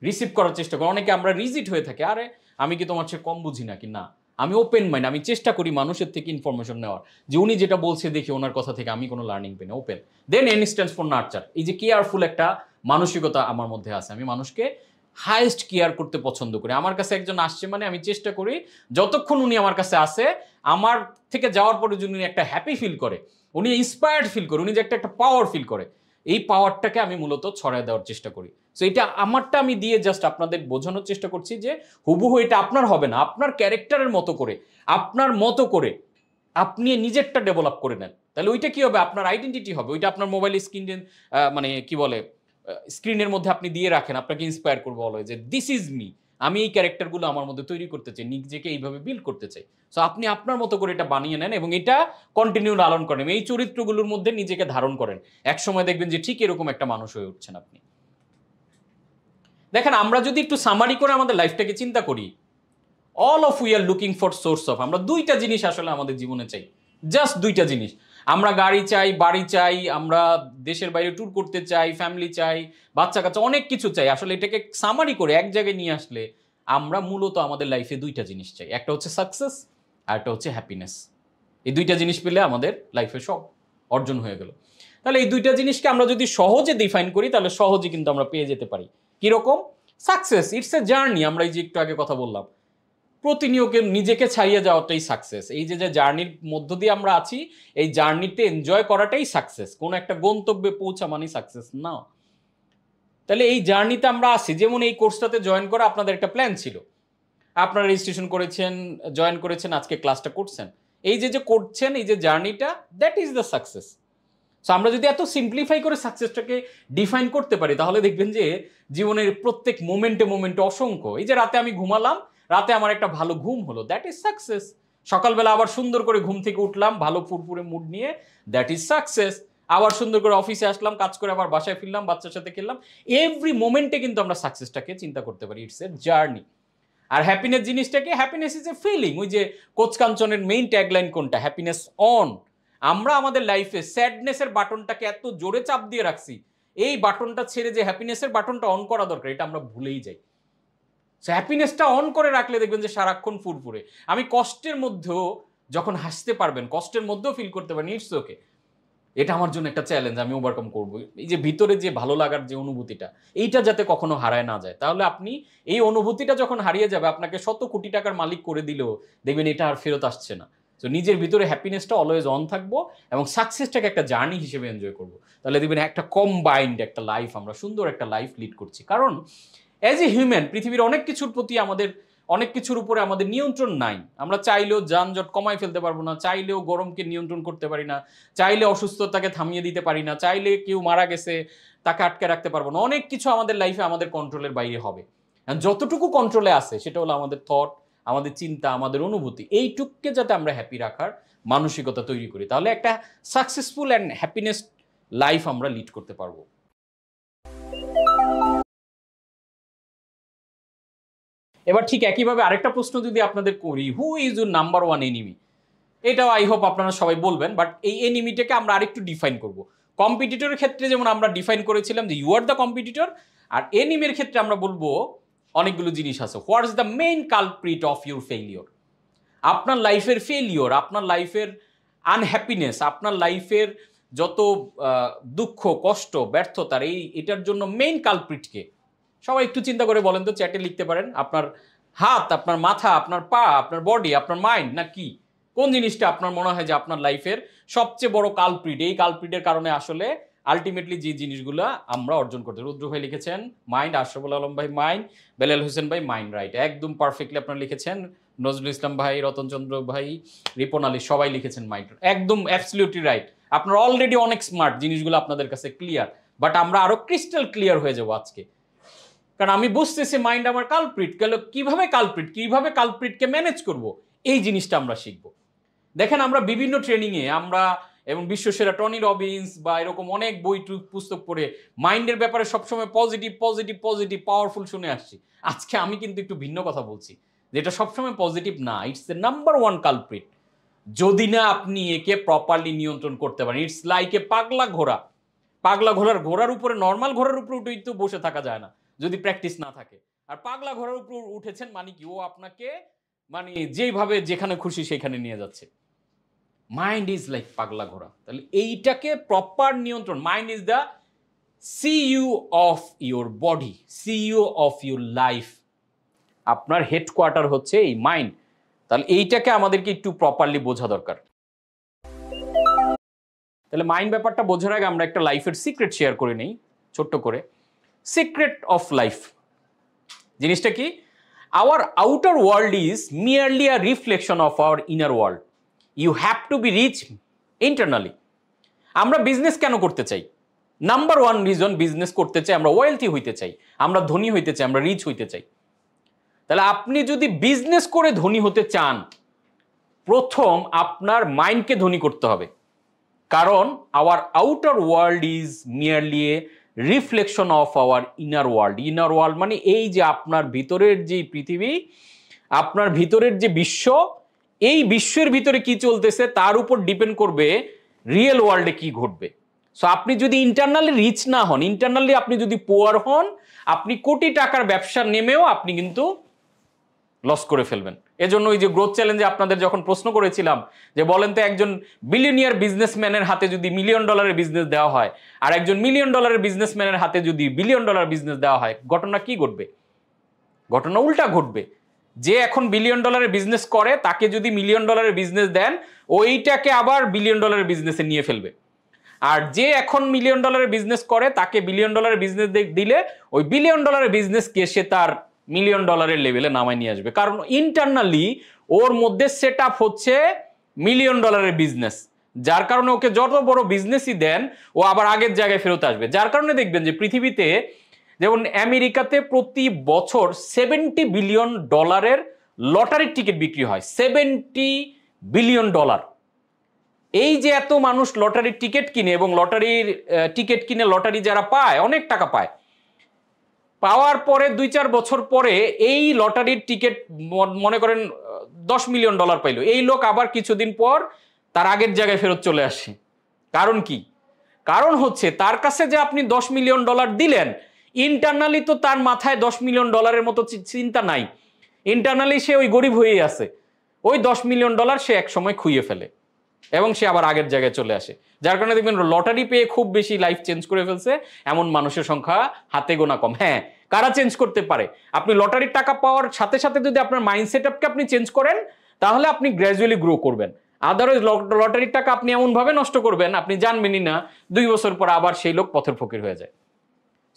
রিসিভ করার চেষ্টা করি। অনেকে আমরা রিজিট হয়ে থাকি, আরে আমি কি তোমার চেয়ে কম বুঝি নাকি? না, আমি ওপেন মাইন্ড, আমি চেষ্টা করি মানুষের থেকে ইনফরমেশন নেওয়ার, যে উনি যেটা বলছে দেখি ওনার কথা থেকে আমি কোনো learning pen, open. Then N stands for nurture. এই যে কেয়ারফুল একটা মানসিকতা আমার মধ্যে আছে, আমি মানুষকে হাইয়েস্ট কেয়ার করতে পছন্দ করি। আমার কাছে একজন আসছে মানে আমি চেষ্টা করি যতক্ষণ উনি আমার কাছে আসে, আমার থেকে যাওয়ার পরে যদি উনি একটা হ্যাপি ফিল করে, উনি ইন্সপায়ার্ড ফিল করে, উনি যে একটা পাওয়ার ফিল করে, এই পাওয়ারটাকে আমি মূলত ছড়ায় দেওয়ার চেষ্টা করি। সো এটা আমারটা আমি দিয়ে জাস্ট আপনাদের বোঝানোর চেষ্টা করছি যে হুবহু এটা আপনার হবে না, আপনার ক্যারেক্টারের মতো করে, আপনার মতো করে আপনি নিজেরটা ডেভেলপ করে নেন, তাহলে ওইটা কি হবে? আপনার আইডেন্টিটি হবে। ওইটা আপনার মোবাইল স্ক্রিন মানে কি বলে স্ক্রিনের মধ্যে আপনি দিয়ে রাখেন, আপনাকে ইন্সপায়ার করবে অলওয়েজ যে দিস ইজ মি, আমি এই ক্যারেক্টারগুলো আমার মধ্যে তৈরি করতে চাই, নিজেকে এইভাবে বিল্ড করতে চাই। সো আপনি আপনার মতো করে এটা বানিয়ে নেন এবং এটা কন্টিনিউ লালন করেন, এই চরিত্রগুলোর মধ্যে নিজেকে ধারণ করেন। এক সময় দেখবেন যে ঠিক এরকম একটা মানুষ হয়ে উঠছেন আপনি। দেখেন, আমরা যদি একটু সামারি করে আমাদের লাইফটাকে চিন্তা করি, all of we are looking for source of, আমরা দুইটা জিনিস আসলে আমাদের জীবনে চাই, জাস্ট দুইটা জিনিস। আমরা গাড়ি চাই, বাড়ি চাই, আমরা দেশের বাইরে ট্যুর করতে চাই, ফ্যামিলি চাই, বাচ্চা কাচ্চা, অনেক কিছু চাই। আসলে এটাকে সামারি করে এক জায়গায় নিয়ে আসলে আমরা মূলত আমাদের লাইফে দুইটা জিনিস চাই, একটা হচ্ছে সাকসেস আর একটা হচ্ছে হ্যাপিনেস। এই দুইটা জিনিস পেলে আমাদের লাইফে সব অর্জন হয়ে গেল। তাহলে এই দুইটা জিনিসকে আমরা যদি সহজে ডিফাইন করি তাহলে সহজে কিন্তু আমরা পেয়ে যেতে পারি। কিরকম? Success it's a journey. আমরা এই যে একটু আগে কথা বললাম, প্রতিনিয়ত নিজেকে ছাড়িয়ে যাওয়াটাই সাকসেস। এই যে জার্নির মধ্য দিয়ে আমরা আছি, এই জার্নিতে এনজয় করাটাই সাকসেস। কোন একটা গন্তব্যে পৌঁছা মানে সাকসেস না। তাহলে এই জার্নিতে আমরা আছি। যেমন এই কোর্সটাতে জয়েন করা আপনাদের একটা প্ল্যান ছিল, আপনারা রেজিস্ট্রেশন করেছেন, জয়েন করেছেন, আজকে ক্লাসটা করছেন। এই যে করছেন, এই যে জার্নিটা, that is the success. So আমরা যদি এত সিম্পলিফাই করে সাকসেসটাকে ডিফাইন করতে পারি তাহলে দেখবেন যে জীবনের প্রত্যেক মোমেন্টে মোমেন্টে অসংখ্য, এই যে রাতে আমি ঘুমালাম, রাতে আমার একটা ভালো ঘুম হলো, দ্যাট ইজ সাকসেস। সকালবেলা আবার সুন্দর করে ঘুম থেকে উঠলাম ভালো ফুরফুরে মুড নিয়ে, দ্যাট ইজ সাকসেস। আবার সুন্দর করে অফিসে আসলাম, কাজ করে আবার বাসায় ফিরলাম, বাচ্চার সাথে খেললাম। এভরি মোমেন্টে কিন্তু আমরা সাকসেসটাকে চিন্তা করতে পারি, ইটস এ জার্নি। আর হ্যাপিনেস জিনিসটাকে, হ্যাপিনেস ইজ এ ফিলিং। ওই যে কোচ কাঞ্চনের মেইন ট্যাগলাইন কোনটা? Happiness on. আমরা আমাদের লাইফে স্যাডনেসের বাটনটাকে এত জোরে চাপ দিয়ে রাখছি, এই বাটনটা ছেড়ে যে হ্যাপিনেসের বাটনটা অন করা দরকার, এটা আমরা ভুলেই যাই। হ্যাপিনেসটা অন করে রাখলে দেখবেন যে সারাক্ষণ ফুরফুরে। আমি কষ্টের মধ্যেও যখন হাসতে পারবেন, কষ্টের মধ্যেও ফিল করতে পারেন ইটস ওকে, এটা আমার জন্য একটা চ্যালেঞ্জ, আমি ওভারকাম করব। এই যে ভিতরে যে ভালো লাগার যে অনুভূতিটা, এইটা যাতে কখনো হারায় না যায়। তাহলে আপনি এই অনুভূতিটা যখন হারিয়ে যাবে, আপনাকে 100 কোটি টাকার মালিক করে দিলেও দেখবেন এটা আর ফেরত আসছে না। তো নিজের ভিতরে হ্যাপিনেসটা অলওয়েজ অন থাকবো এবং সাকসেসটাকে একটা জার্নি হিসেবে এনজয় করবো। তাহলে দেখবেন একটা কম্বাইন্ড একটা লাইফ, আমরা সুন্দর একটা লাইফ লিড করছি। কারণ অ্যাজ এ হিউম্যান পৃথিবীর অনেক কিছুর প্রতি আমাদের, অনেক কিছুর উপরে আমাদের নিয়ন্ত্রণ নাই। আমরা চাইলেও যানজট কমাই ফেলতে পারবো না, চাইলেও গরমকে নিয়ন্ত্রণ করতে পারি না, চাইলে অসুস্থতাকে থামিয়ে দিতে পারি না, চাইলে কেউ মারা গেছে তাকে আটকে রাখতে পারবো না। অনেক কিছু আমাদের লাইফে আমাদের কন্ট্রোলের বাইরে হবে। যতটুকু কন্ট্রোলে আছে সেটা হলো আমাদের থট, আমাদের চিন্তা, আমাদের অনুভূতি। এইটুককে যাতে আমরা হ্যাপি রাখার মানসিকতা তৈরি করি, তাহলে একটা সাকসেসফুল অ্যান্ড হ্যাপিনেস লাইফ আমরা লিড করতে পারবো। এবার ঠিক একইভাবে আরেকটা প্রশ্ন যদি আপনাদের করি, who is your number one enemy? এটাও আই হোপ আপনারা সবাই বলবেন, বাট এই এনিমিটাকে আমরা আরেকটু ডিফাইন করব। কম্পিটিটরের ক্ষেত্রে যেমন আমরা ডিফাইন করেছিলাম যে ইউ আর দ্য কম্পিটিটর, আর এনিমির ক্ষেত্রে আমরা বলবো অনেকগুলো জিনিস আছে। What is the main culprit of your failure? আপনার লাইফের ফেইলিওর, আপনার লাইফের আনহ্যাপিনেস, আপনার লাইফের যত দুঃখ, কষ্ট, ব্যর্থতার এটার জন্য মেইন কালপ্রিটকে সবাই একটু চিন্তা করে বলেন তো, চ্যাটে লিখতে পারেন। আপনার হাত, আপনার মাথা, আপনার পা, আপনার বডি, আপনার মাইন্ড, না কি? কোন জিনিসটা আপনার মনে হয় যে আপনার লাইফের সবচেয়ে বড় কালপ্রিট? এই কালপ্রিটের কারণে আসলে আলটিমেটলি যে জিনিসগুলো আমরা অর্জন করতে। রুদ্র ভাই লিখেছেন মাইন্ড, আশরাফুল আলম ভাই মাইন্ড, বেলাল হোসেন ভাই মাইন্ড, রাইট, একদম পারফেক্টলি আপনারা লিখেছেন। নজরুল ইসলাম ভাই, রতনচন্দ্র ভাই, রিপন আলী সবাই লিখেছেন মাইন্ড, একদম অ্যাবসলিউটলি রাইট। আপনারা অলরেডি অনেক স্মার্ট, জিনিসগুলো আপনাদের কাছে ক্লিয়ার, বাট আমরা আরো ক্রিস্টাল ক্লিয়ার হয়ে যাবো আজকে। কারণ আমি বুঝতেছি মাইন্ড আমার কালপ্রিট, কিভাবে কালপ্রিটকে ম্যানেজ করব, এই জিনিসটা আমরা শিখবো। দেখেন আমরা বিভিন্ন ট্রেনিংয়ে আমরা এবং বিশ্বসেরা টনি রবিন্স বা এরকম অনেক বই পুস্তক পড়ে মাইন্ডের ব্যাপারে সবসময় পজিটিভ পজিটিভ পজিটিভ পাওয়ারফুল শুনে আসছি। আজকে আমি কিন্তু একটু ভিন্ন কথা বলছি, যেটা সবসময় পজিটিভ না। It's the number one culprit. যদি না আপনি একে প্রপারলি নিয়ন্ত্রণ করতে পারেন, ইটস লাইক এ পাগলা ঘোড়া। পাগলা ঘোড়ার উপরে, নর্মাল ঘোড়ার উপরে উঠে তো বসে থাকা যায় না যদি প্র্যাকটিস না থাকে। আর পাগলা ঘোড়ার উপর উঠেছেন মানে কি, ও আপনাকে মানে যেভাবে যেখানে খুশি সেখানে নিয়ে যাচ্ছে। মাইন্ড ইজ লাইক পাগলা ঘোড়া। তাহলে এইটাকে প্রপার নিয়ন্ত্রণ, mind is the CEO of your body, CEO of your life. আপনার হেডকোয়ার্টার হচ্ছে এই মাইন্ড। তাহলে এইটাকে আমাদেরকে একটু প্রপারলি বোঝা দরকার। তাহলে মাইন্ড ব্যাপারটা বোঝার আগে আমরা একটা লাইফের সিক্রেট শেয়ার করে নেই ছোট্ট করে। সিক্রেট অফ লাইফ জিনিসটা কি? Our outer world is merely a reflection of our inner world. You have to be rich internally. আমরা বিজনেস কেন করতে চাই? নাম্বার ওয়ান রিজন বিজনেস করতে চাই, আমরা ওয়েলথি হইতে চাই, আমরা ধনী হইতে চাই, আমরা রিচ হইতে চাই। তাহলে আপনি যদি বিজনেস করে ধনী হতে চান, প্রথম আপনার মাইন্ডকে ধনী করতে হবে। কারণ our outer world is merely a reflection of our inner world. Inner world মানে এই যে আপনার ভিতরের যে পৃথিবী, আপনার ভিতরের যে বিশ্ব, এই বিশ্বের ভিতরে কি চলতেছে তার উপর ডিপেন্ড করবে রিয়েল ওয়ার্ল্ডে কি ঘটবে। সো আপনি যদি ইন্টারনালি রিচ না হন, ইন্টারনালি আপনি যদি পুয়ার হন, আপনি কোটি টাকার ব্যবসা নেমেও আপনি কিন্তু লস করে ফেলবেন। এজন্য ওই যে গ্রোথ চ্যালেঞ্জে আপনাদের যখন প্রশ্ন করেছিলাম যে বলেন তো একজন বিলিয়নিয়ার বিজনেসম্যানের হাতে যদি $1 মিলিয়ন বিজনেস দেওয়া হয় আর একজন $1 মিলিয়ন বিজনেসম্যানের হাতে যদি $1 বিলিয়ন বিজনেস দেওয়া হয়, ঘটনা কি ঘটবে? ঘটনা উল্টা ঘটবে। যে এখন $1 বিলিয়ন বিজনেস করে তাকে যদি $1 মিলিয়ন বিজনেস দেন, ওইটাকে আবার $1 বিলিয়ন বিজনেসে নিয়ে ফেলবে। আর যে এখন $1 মিলিয়ন বিজনেস করে তাকে $1 বিলিয়ন বিজনেস দিলে ওই $1 বিলিয়ন বিজনেসকে সে তার $1 মিলিয়ন লেভেলে নামায় নিয়ে আসবে। কারণ ইন্টারনালি ওর মধ্যে সেট আপ হচ্ছে $1 মিলিয়ন বিজনেস, যার কারণে ওকে যত বড় বিজনেসই দেন ও আবার আগের জায়গায় ফেরত আসবে। যার কারণে দেখবেন যে পৃথিবীতে যেমন আমেরিকাতে প্রতি বছর $70 বিলিয়ন লটারির টিকিট বিক্রি হয়। $70 বিলিয়ন। এই যে এত মানুষ লটারির টিকিট কিনে এবং লটারির টিকিট কিনে লটারি যারা পায় অনেক টাকা পায়, পাওয়ার পরে 2-4 বছর পরে এই লটারির টিকিট মনে করেন $10 মিলিয়ন পাইলো, এই লোক আবার কিছুদিন পর তার আগের জায়গায় ফেরত চলে আসে। কারণ কি? কারণ হচ্ছে তার কাছে যে আপনি $10 মিলিয়ন দিলেন, ইন্টারনালি তো তার মাথায় $10 মিলিয়ন মতো চিন্তা নাই। ইন্টারনালি সে ওই গরিব হয়েই আছে। ওই $10 মিলিয়ন সে এক সময় খুইয়ে ফেলে এবং সে আবার আগের জায়গায় চলে আসে। যার কারণে দেখবেন লটারি পেয়ে খুব বেশি লাইফ চেঞ্জ করে ফেলছে এমন মানুষের সংখ্যা হাতে গোনা কম। হ্যাঁ, কারা চেঞ্জ করতে পারে? আপনি লটারির টাকা পাওয়ার সাথে সাথে যদি আপনার মাইন্ড সেটআপকে আপনি চেঞ্জ করেন, তাহলে আপনি গ্র্যাজুয়ালি গ্রো করবেন। আদারওয়াইজ লটারির টাকা আপনি এমন ভাবে নষ্ট করবেন আপনি জানবেনই না, 2 বছর পর আবার সেই লোক পথের ফকির হয়ে যায়।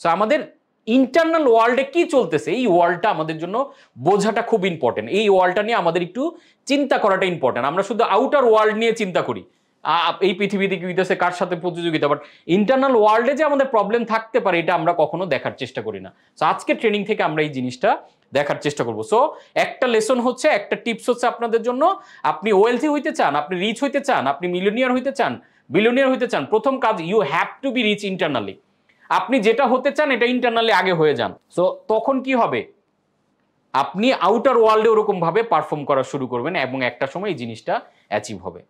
সো আমাদের ইন্টারনাল ওয়ার্ল্ডে কি চলতেছে, এই ওয়ার্ল্ডটা আমাদের জন্য বোঝাটা খুব ইম্পর্টেন্ট। এই ওয়ার্ল্ডটা নিয়ে আমাদের একটু চিন্তা করাটা ইম্পর্টেন্ট। আমরা শুধু আউটার ওয়ার্ল্ড নিয়ে চিন্তা করি, এই পৃথিবীতে কি হইতেছে, কার সাথে প্রতিযোগিতা, বাট ইন্টারনাল ওয়ার্ল্ডে যে আমাদের প্রবলেম থাকতে পারে এটা আমরা কখনো দেখার চেষ্টা করি না। সো আজকে ট্রেনিং থেকে আমরা এই জিনিসটা দেখার চেষ্টা করবো। সো একটা লেসন হচ্ছে, একটা টিপস হচ্ছে আপনাদের জন্য, আপনি ওয়েলথি হইতে চান, আপনি রিচ হইতে চান, আপনি মিলিয়নিয়ার হইতে চান, বিলিয়নিয়ার হইতে চান, প্রথম কাজ you have to be rich internally. আপনি যেটা হতে চান এটা ইন্টারনালি আগে হয়ে যান। সো তখন কি হবে, আপনি আউটার ওয়ার্ল্ডে ওরকম ভাবে পারফর্ম করা শুরু করবেন এবং একটা সময় এই জিনিসটা অ্যাচিভ হবে।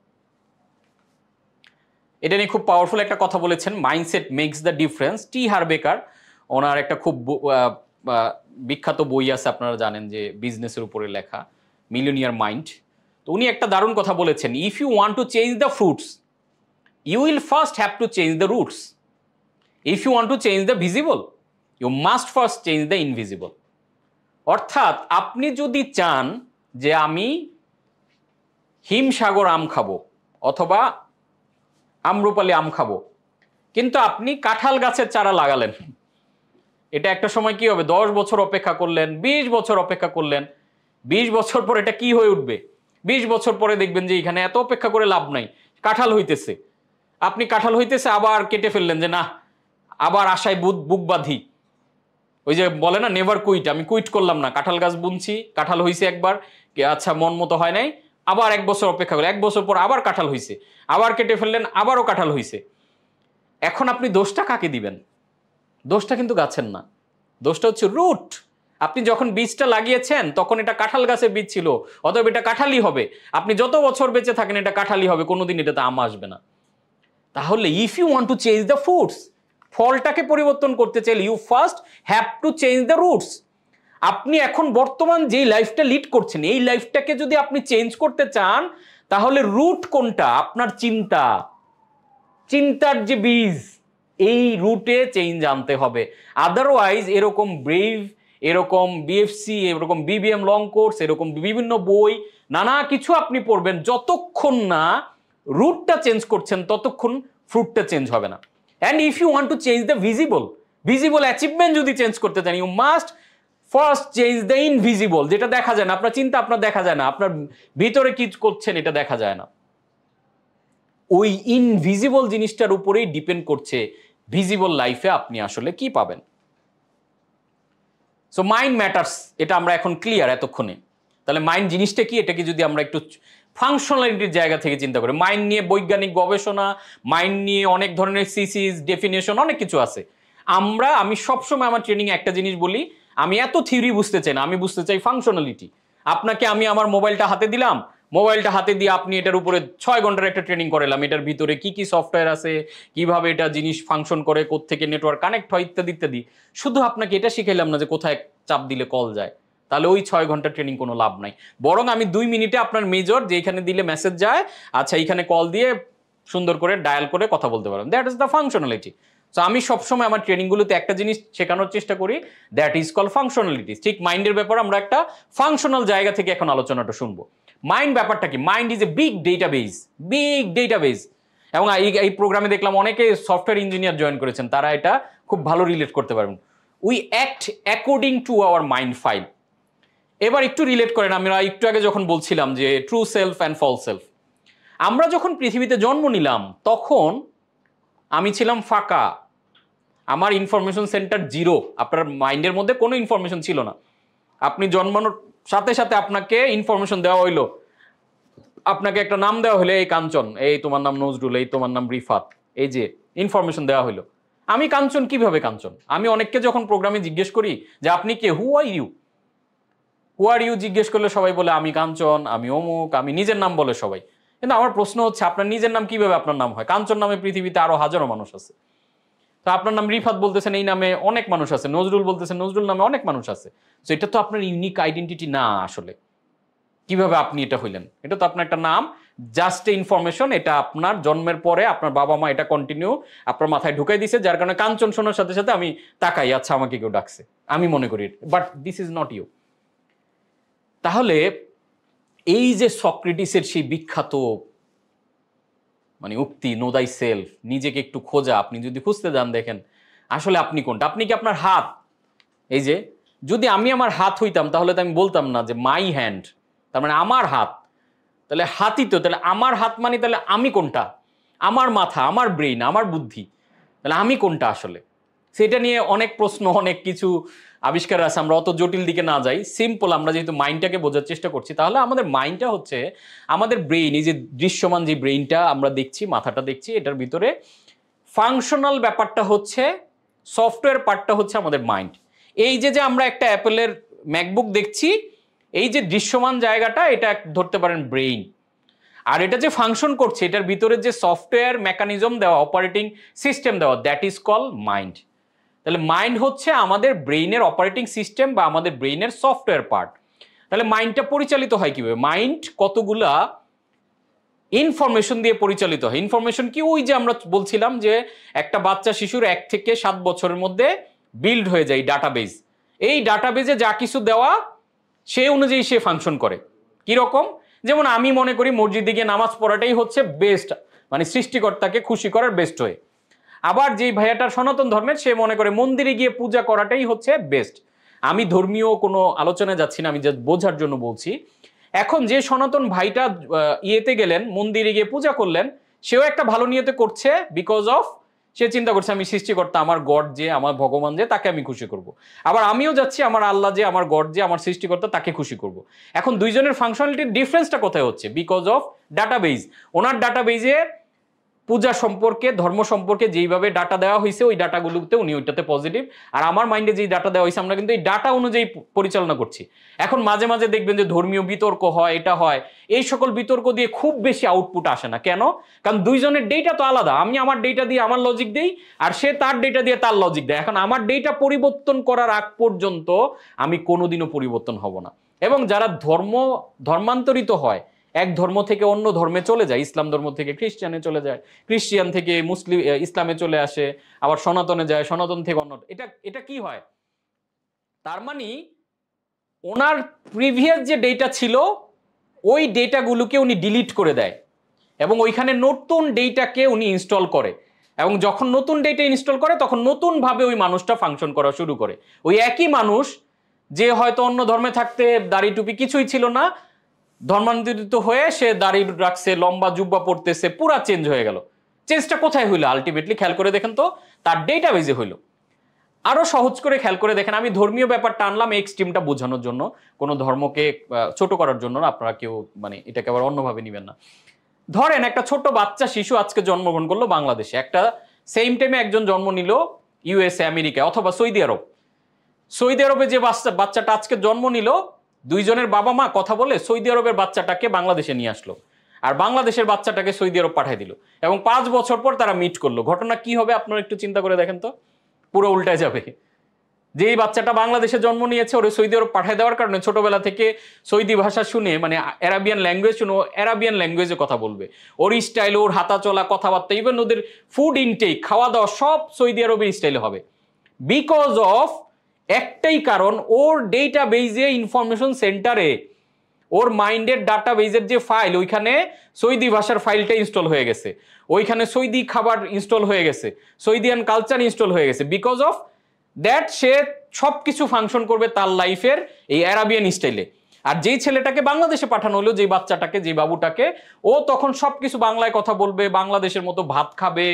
এটা নিয়ে খুব পাওয়ারফুল একটা কথা বলেছেন, মাইন্ডসেট মেক্স দ্য ডিফারেন্স। টি হারবেকার, ওনার একটা খুব বিখ্যাত বই আছে, আপনারা জানেন যে বিজনেসের উপরে লেখা, মিলিয়নিয়ার মাইন্ড। তো উনি একটা দারুণ কথা বলেছেন, if you want to change the fruits you will first have to change the roots. If you want to change the visible, you must first change the invisible. অর্থাৎ আপনি যদি চান যে আমি হিমসাগর আম খাবো অথবা আম্রপালি আম খাবো, কিন্তু আপনি কাঁঠাল গাছের চারা লাগালেন, এটা একটা সময় কি হবে, 10 বছর অপেক্ষা করলেন, 20 বছর অপেক্ষা করলেন, 20 বছর পর এটা কি হয়ে উঠবে? 20 বছর পরে দেখবেন যে এখানে এত অপেক্ষা করে লাভ নাই, কাঁঠাল হইতেছে। আপনি কাঁঠাল হইতেছে আবার কেটে ফেললেন যে না, আবার আশায় বুক বাঁধি, ওই যে বলে না নেভার কুইট, আমি কুইট করলাম না, কাঁঠাল গাছ বুনছি, কাঁঠাল হইছে একবার, আচ্ছা মন মতো হয় নাই, আবার 1 বছর অপেক্ষা করে, 1 বছর পর আবার কাঁঠাল হইছে, আবার কেটে ফেললেন, আবারও কাঁঠাল হইছে। এখন আপনি দোষটা কাকে দিবেন? দোষটা কিন্তু গাছের না, দোষটা হচ্ছে রুট। আপনি যখন বীজটা লাগিয়েছেন তখন এটা কাঁঠাল গাছের বীজ ছিল, অতএব এটা কাঁঠালই হবে। আপনি যত বছর বেঁচে থাকেন এটা কাঁঠালই হবে, কোনোদিন এটাতে আম আসবে না। তাহলে if you want to change the fruits, ফলটাকে পরিবর্তন করতে চাইলে you first have to change the roots. আপনি এখন বর্তমান যেই লাইফটা লিড করছেন এই লাইফটাকে যদি আপনি চেঞ্জ করতে চান, তাহলে রুট কোনটা? আপনার চিন্তা, চিন্তার যে বীজ, এই রুটে চেঞ্জ আনতে হবে। আদারওয়াইজ এরকম ব্রেভ, এরকম বিএফসি, এরকম বিবিএম লং কোর্স, এরকম বিভিন্ন বই, নানা কিছু আপনি পড়বেন, যতক্ষণ না রুটটা চেঞ্জ করছেন ততক্ষণ ফ্রুটটা চেঞ্জ হবে না। And if you want to change the visible achievement যদি চেঞ্জ করতে চান, you must first change the invisible, যেটা দেখা যায় না, আপনার চিন্তা আপনার দেখা যায় না, আপনার ভিতরে কি করছেন এটা দেখা যায় না। ওই ইনভিজিবল জিনিসটার উপরেই ডিপেন্ড করছে ভিজিবল লাইফে আপনি আসলে কি পাবেন। সো মাইন্ড ম্যাটার্স, এটা আমরা এখন ক্লিয়ার এতক্ষণে। তাহলে মাইন্ড জিনিসটা কি, এটাকে যদি আমরা একটু ফাংশনালিটির জায়গা থেকে চিন্তা করি, মাইন্ড নিয়ে বৈজ্ঞানিক গবেষণা, মাইন্ড নিয়ে অনেক ধরনের সিসিস, ডেফিনেশন, অনেক কিছু আছে। আমি সবসময় আমার ট্রেনিংয়ে একটা জিনিস বলি, আমি এত থিওরি বুঝতে চাই না, আমি বুঝতে চাই ফাংশনালিটি। আপনাকে আমি আমার মোবাইলটা হাতে দিলাম, মোবাইলটা হাতে দিয়ে আপনি এটার উপরে 6 ঘন্টার একটা ট্রেনিং করালাম, এটার ভিতরে কি কি সফটওয়্যার আছে, কিভাবে এটা জিনিস ফাংশন করে, কোত্থেকে নেটওয়ার্ক কানেক্ট হয় ইত্যাদি ইত্যাদি। শুধু আপনাকে এটা শিখাইলাম না যে কোথায় চাপ দিলে কল যায়, তাহলে ওই 6 ঘন্টা ট্রেনিং কোনো লাভ নাই। বরং আমি 2 মিনিটে আপনার মেজর যে এখানে দিলে মেসেজ যায়, আচ্ছা এইখানে কল দিয়ে সুন্দর করে ডায়াল করে কথা বলতে পারেন, that is the functionality. So আমি সবসময় আমার ট্রেনিংগুলোতে একটা জিনিস শেখানোর চেষ্টা করি, দ্যাট ইজ কল ফাংশনালিটি। ঠিক মাইন্ডের ব্যাপারে আমরা একটা ফাংশনাল জায়গা থেকে এখন আলোচনাটা শুনবো। মাইন্ড ব্যাপারটা কি? Mind is a big database. এবং এই প্রোগ্রামে দেখলাম অনেকে সফটওয়্যার ইঞ্জিনিয়ার জয়েন করেছেন, তারা এটা খুব ভালো রিলেট করতে পারবেন। We act according to our mind file. এবার একটু রিলেট করেন, আমরা একটু আগে যখন বলছিলাম যে true self and false self. আমরা যখন পৃথিবীতে জন্ম নিলাম তখন আমি ছিলাম ফাঁকা, আমার ইনফরমেশন সেন্টার জিরো, আপনার মাইন্ডের মধ্যে কোনো ইনফরমেশন ছিল না। আপনি জন্মানোর সাথে সাথে আপনাকে ইনফরমেশন দেওয়া হইলো, আপনাকে একটা নাম দেওয়া হলো, এই কাঞ্চন, এই তোমার নাম নজরুল, এই তোমার নাম রিফাত, এই যে ইনফরমেশন দেওয়া হইলো। আমি কাঞ্চন, কিভাবে কাঞ্চন? আমি অনেককে যখন প্রোগ্রামে জিজ্ঞেস করি যে আপনি কে, হু আর ইউ জিজ্ঞেস করলে সবাই বলে আমি কাঞ্চন, আমি অমুক, আমি নিজের নাম বলে সবাই। কিন্তু আমার প্রশ্ন হচ্ছে আপনার নিজের নাম কিভাবে আপনার নাম হয়? কাঞ্চন নামে পৃথিবীতে আরো হাজারো মানুষ আছে। তো আপনার নাম রিফাত বলতেছেন, এই নামে অনেক মানুষ আছে। নজরুল বলতেছেন, নজরুল নামে অনেক মানুষ আছে। তো এটা তো আপনার ইউনিক আইডেন্টিটি না আসলে। কিভাবে আপনি এটা হইলেন? এটা তো আপনার একটা নাম, জাস্ট ইনফরমেশন। এটা আপনার জন্মের পরে আপনার বাবা মা এটা কন্টিনিউ আপনার মাথায় ঢুকাই দিছে, যার কারণে কাঞ্চন শোনার সাথে সাথে আমি তাকাই, আচ্ছা আমাকে কেউ ডাকছে, আমি মনে করি, but this is not you. তাহলে এই যে সক্রেটিসের সেই বিখ্যাত উক্তি, নো দাই সেলফ, নিজেকে একটু খোঁজা, আপনি যদি খুঁজতে যান দেখেন আসলে আপনি কোনটা। আপনি কি আপনার হাত? এই যে যদি আমি আমার হাত হইতাম তাহলে তো আমি বলতাম না যে মাই হ্যান্ড, তার মানে আমার হাত, তাহলে হাতই তো, তাহলে আমার হাত মানে তাহলে আমি কোনটা? আমার মাথা, আমার ব্রেইন, আমার বুদ্ধি, তাহলে আমি কোনটা আসলে? সেটা নিয়ে অনেক প্রশ্ন, অনেক কিছু আবিষ্কার আছে। আমরা অত জটিল দিকে না যাই, সিম্পল আমরা যেহেতু মাইন্ডটাকে বোঝার চেষ্টা করছি, তাহলে আমাদের মাইন্ডটা হচ্ছে আমাদের ব্রেইন। এই যে দৃশ্যমান যে ব্রেইনটা আমরা দেখছি, মাথাটা দেখছি, এটার ভিতরে ফাংশনাল ব্যাপারটা হচ্ছে, সফটওয়্যার পার্টটা হচ্ছে আমাদের মাইন্ড। এই যে আমরা একটা অ্যাপেলের ম্যাকবুক দেখছি, এই যে দৃশ্যমান জায়গাটা, এটা ধরতে পারেন ব্রেইন। আর এটা যে ফাংশন করছে, এটার ভিতরে যে সফটওয়্যার মেকানিজম দেওয়া, অপারেটিং সিস্টেম দেওয়া, দ্যাট ইজ কল মাইন্ড। তাহলে মাইন্ড হচ্ছে আমাদের ব্রেইনের অপারেটিং সিস্টেম বা আমাদের ব্রেইনের সফটওয়্যার পার্ট। তাহলে মাইন্ডটা পরিচালিত হয় কিভাবে? মাইন্ড কতগুলা ইনফরমেশন দিয়ে পরিচালিত হয়। ইনফরমেশন কি? ওই যে আমরা বলছিলাম যে একটা বাচ্চা শিশুর 1 থেকে 7 বছরের মধ্যে বিল্ড হয়ে যায় ডাটাবেজ। এই ডাটাবেজে যা কিছু দেওয়া সেই অনুযায়ী সে ফাংশন করে। কিরকম? যেমন আমি মনে করি মসজিদে গিয়ে নামাজ পড়াটাই হচ্ছে বেস্ট, সৃষ্টিকর্তাকে খুশি করার বেস্ট হয়ে। আবার যেই ভাইয়াটার সনাতন ধর্মের, সে মনে করে মন্দিরে গিয়ে পূজা করাটাই হচ্ছে বেস্ট। আমি ধর্মীয় কোনো আলোচনায় যাচ্ছি না, আমি জাস্ট বোঝার জন্য বলছি। এখন যে সনাতন ভাইটা ইয়েতে গেলেন, মন্দিরে গিয়ে পূজা করলেন, সেও একটা ভালো নিয়তে করছে, বিকজ অফ সে চিন্তা করছে আমি সৃষ্টিকর্তা, আমার গড যে, আমার ভগবান যে, তাকে আমি খুশি করব। আবার আমিও যাচ্ছি আমার আল্লাহ যে, আমার গড যে, আমার সৃষ্টিকর্তা, তাকে খুশি করব। এখন দুইজনের ফাংশনালিটির ডিফারেন্সটা কোথায় হচ্ছে? Because of database. ওনার ডাটাবেজে পূজা সম্পর্কে, ধর্ম সম্পর্কে যেইভাবে ডাটা দেওয়া হয়েছে, ওই ডাটাগুলোতে উনি ওইটাতে পজিটিভ। আর আমার মাইন্ডে যেই ডাটা দেওয়া হয়েছে, আমরা কিন্তু এই ডাটা অনুযায়ী পরিচালনা করছি। এখন মাঝে মাঝে দেখবেন যে ধর্মীয় বিতর্ক হয়, এটা হয়, এই সকল বিতর্ক দিয়ে খুব বেশি আউটপুট আসে না। কেন? কারণ দুইজনের ডেটা তো আলাদা। আমি আমার ডেটা দিয়ে আমার লজিক দেই, আর সে তার ডেটা দিয়ে তার লজিক দেয়। এখন আমার ডেটা পরিবর্তন করার আগ পর্যন্ত আমি কোনোদিনও পরিবর্তন হব না। এবং যারা ধর্মান্তরিত হয়, এক ধর্ম থেকে অন্য ধর্মে চলে যায়, ইসলাম ধর্ম থেকে খ্রিস্টানে চলে যায়, খ্রিস্টান থেকে ইসলামে চলে আসে, আবার সনাতনে যায়, সনাতন থেকে অন্য, এটা কি হয়? তার মানে ওনার প্রিভিয়াস যে ডেটা ছিল, ওই ডেটাগুলোকে উনি ডিলিট করে দেয় এবং ওইখানে নতুন ডেটাকে উনি ইনস্টল করে। এবং যখন নতুন ডেটা ইনস্টল করে, তখন নতুনভাবে ওই মানুষটা ফাংশন করা শুরু করে। ওই একই মানুষ যে হয়তো অন্য ধর্মে থাকতে দাড়ি টুপি কিছুই ছিল না, ধর্মান্তরিত হয়ে সে দাড়ি রাখছে, লম্বা জুব্বা পড়তেছে, পুরা চেঞ্জ হয়ে গেল। চেঞ্জটা কোথায় হইলো? আলটিমেটলি খেয়াল করে দেখেন তো, তার ডেটাবেজে হইলো। আরো সহজ করে খেয়াল করে দেখেন, আমি ধর্মীয় ব্যাপারটা আনলাম এক্সট্রিমটা বোঝানোর জন্য, কোনো ধর্মকে ছোট করার জন্য না, আপনারা কেউ এটাকে আবার অন্যভাবে নিবেন না। ধরেন একটা ছোট বাচ্চা শিশু আজকে জন্মগ্রহণ করলো বাংলাদেশে, একটা সেম টাইমে একজন জন্ম নিল ইউএসএ, আমেরিকা অথবা সৌদি আরব। সৌদি আরবে যে বাচ্চাটা আজকে জন্ম নিল, দুইজনের বাবা মা কথা বলে সৌদি আরবের বাচ্চাটাকে বাংলাদেশে নিয়ে আসলো, আর বাংলাদেশের বাচ্চাটাকে সৌদি আরব পাঠিয়ে দিল, এবং 5 বছর পর তারা মিট করলো। ঘটনা কি হবে আপনারা একটু চিন্তা করে দেখেন তো, পুরো উল্টায় যাবে। যেই বাচ্চাটা বাংলাদেশে জন্ম নিয়েছে ওরে সৌদি আরব পাঠিয়ে দেওয়ার কারণে ছোটবেলা থেকে সৌদি ভাষা শুনে, মানে অ্যারাবিয়ান ল্যাঙ্গুয়েজ শুনে, অ্যারাবিয়ান ল্যাঙ্গুয়েজে কথা বলবে। ওর স্টাইল, ওর হাঁটা চলা, কথাবার্তা, ইভেন ওদের ফুড ইনটেক, খাওয়া দাওয়া সব সৌদি আরবের স্টাইলে হবে। বিকজ অফ একটাই কারণ, ওর ডেটা বেজে, ইনফরমেশন সেন্টারে, ওর মাইন্ডের ডাটা বেজের যে ফাইল, ওইখানে সৌদি ভাষার ফাইলটা ইনস্টল হয়ে গেছে, ওইখানে সৌদি খাবার ইনস্টল হয়ে গেছে, সৌদিয়ান কালচার ইনস্টল হয়ে গেছে। বিকজ অফ দ্যাট সে সবকিছু ফাংশন করবে তার লাইফের এই অ্যারাবিয়ান স্টাইলে। আর যেই ছেলেটাকে বাংলাদেশে পাঠানো হলো, যেই বাচ্চাটাকে, যেই বাবুটাকে, ও তখন সবকিছু বাংলায় কথা বলবে, বাংলাদেশের মতো ভাত খাবে,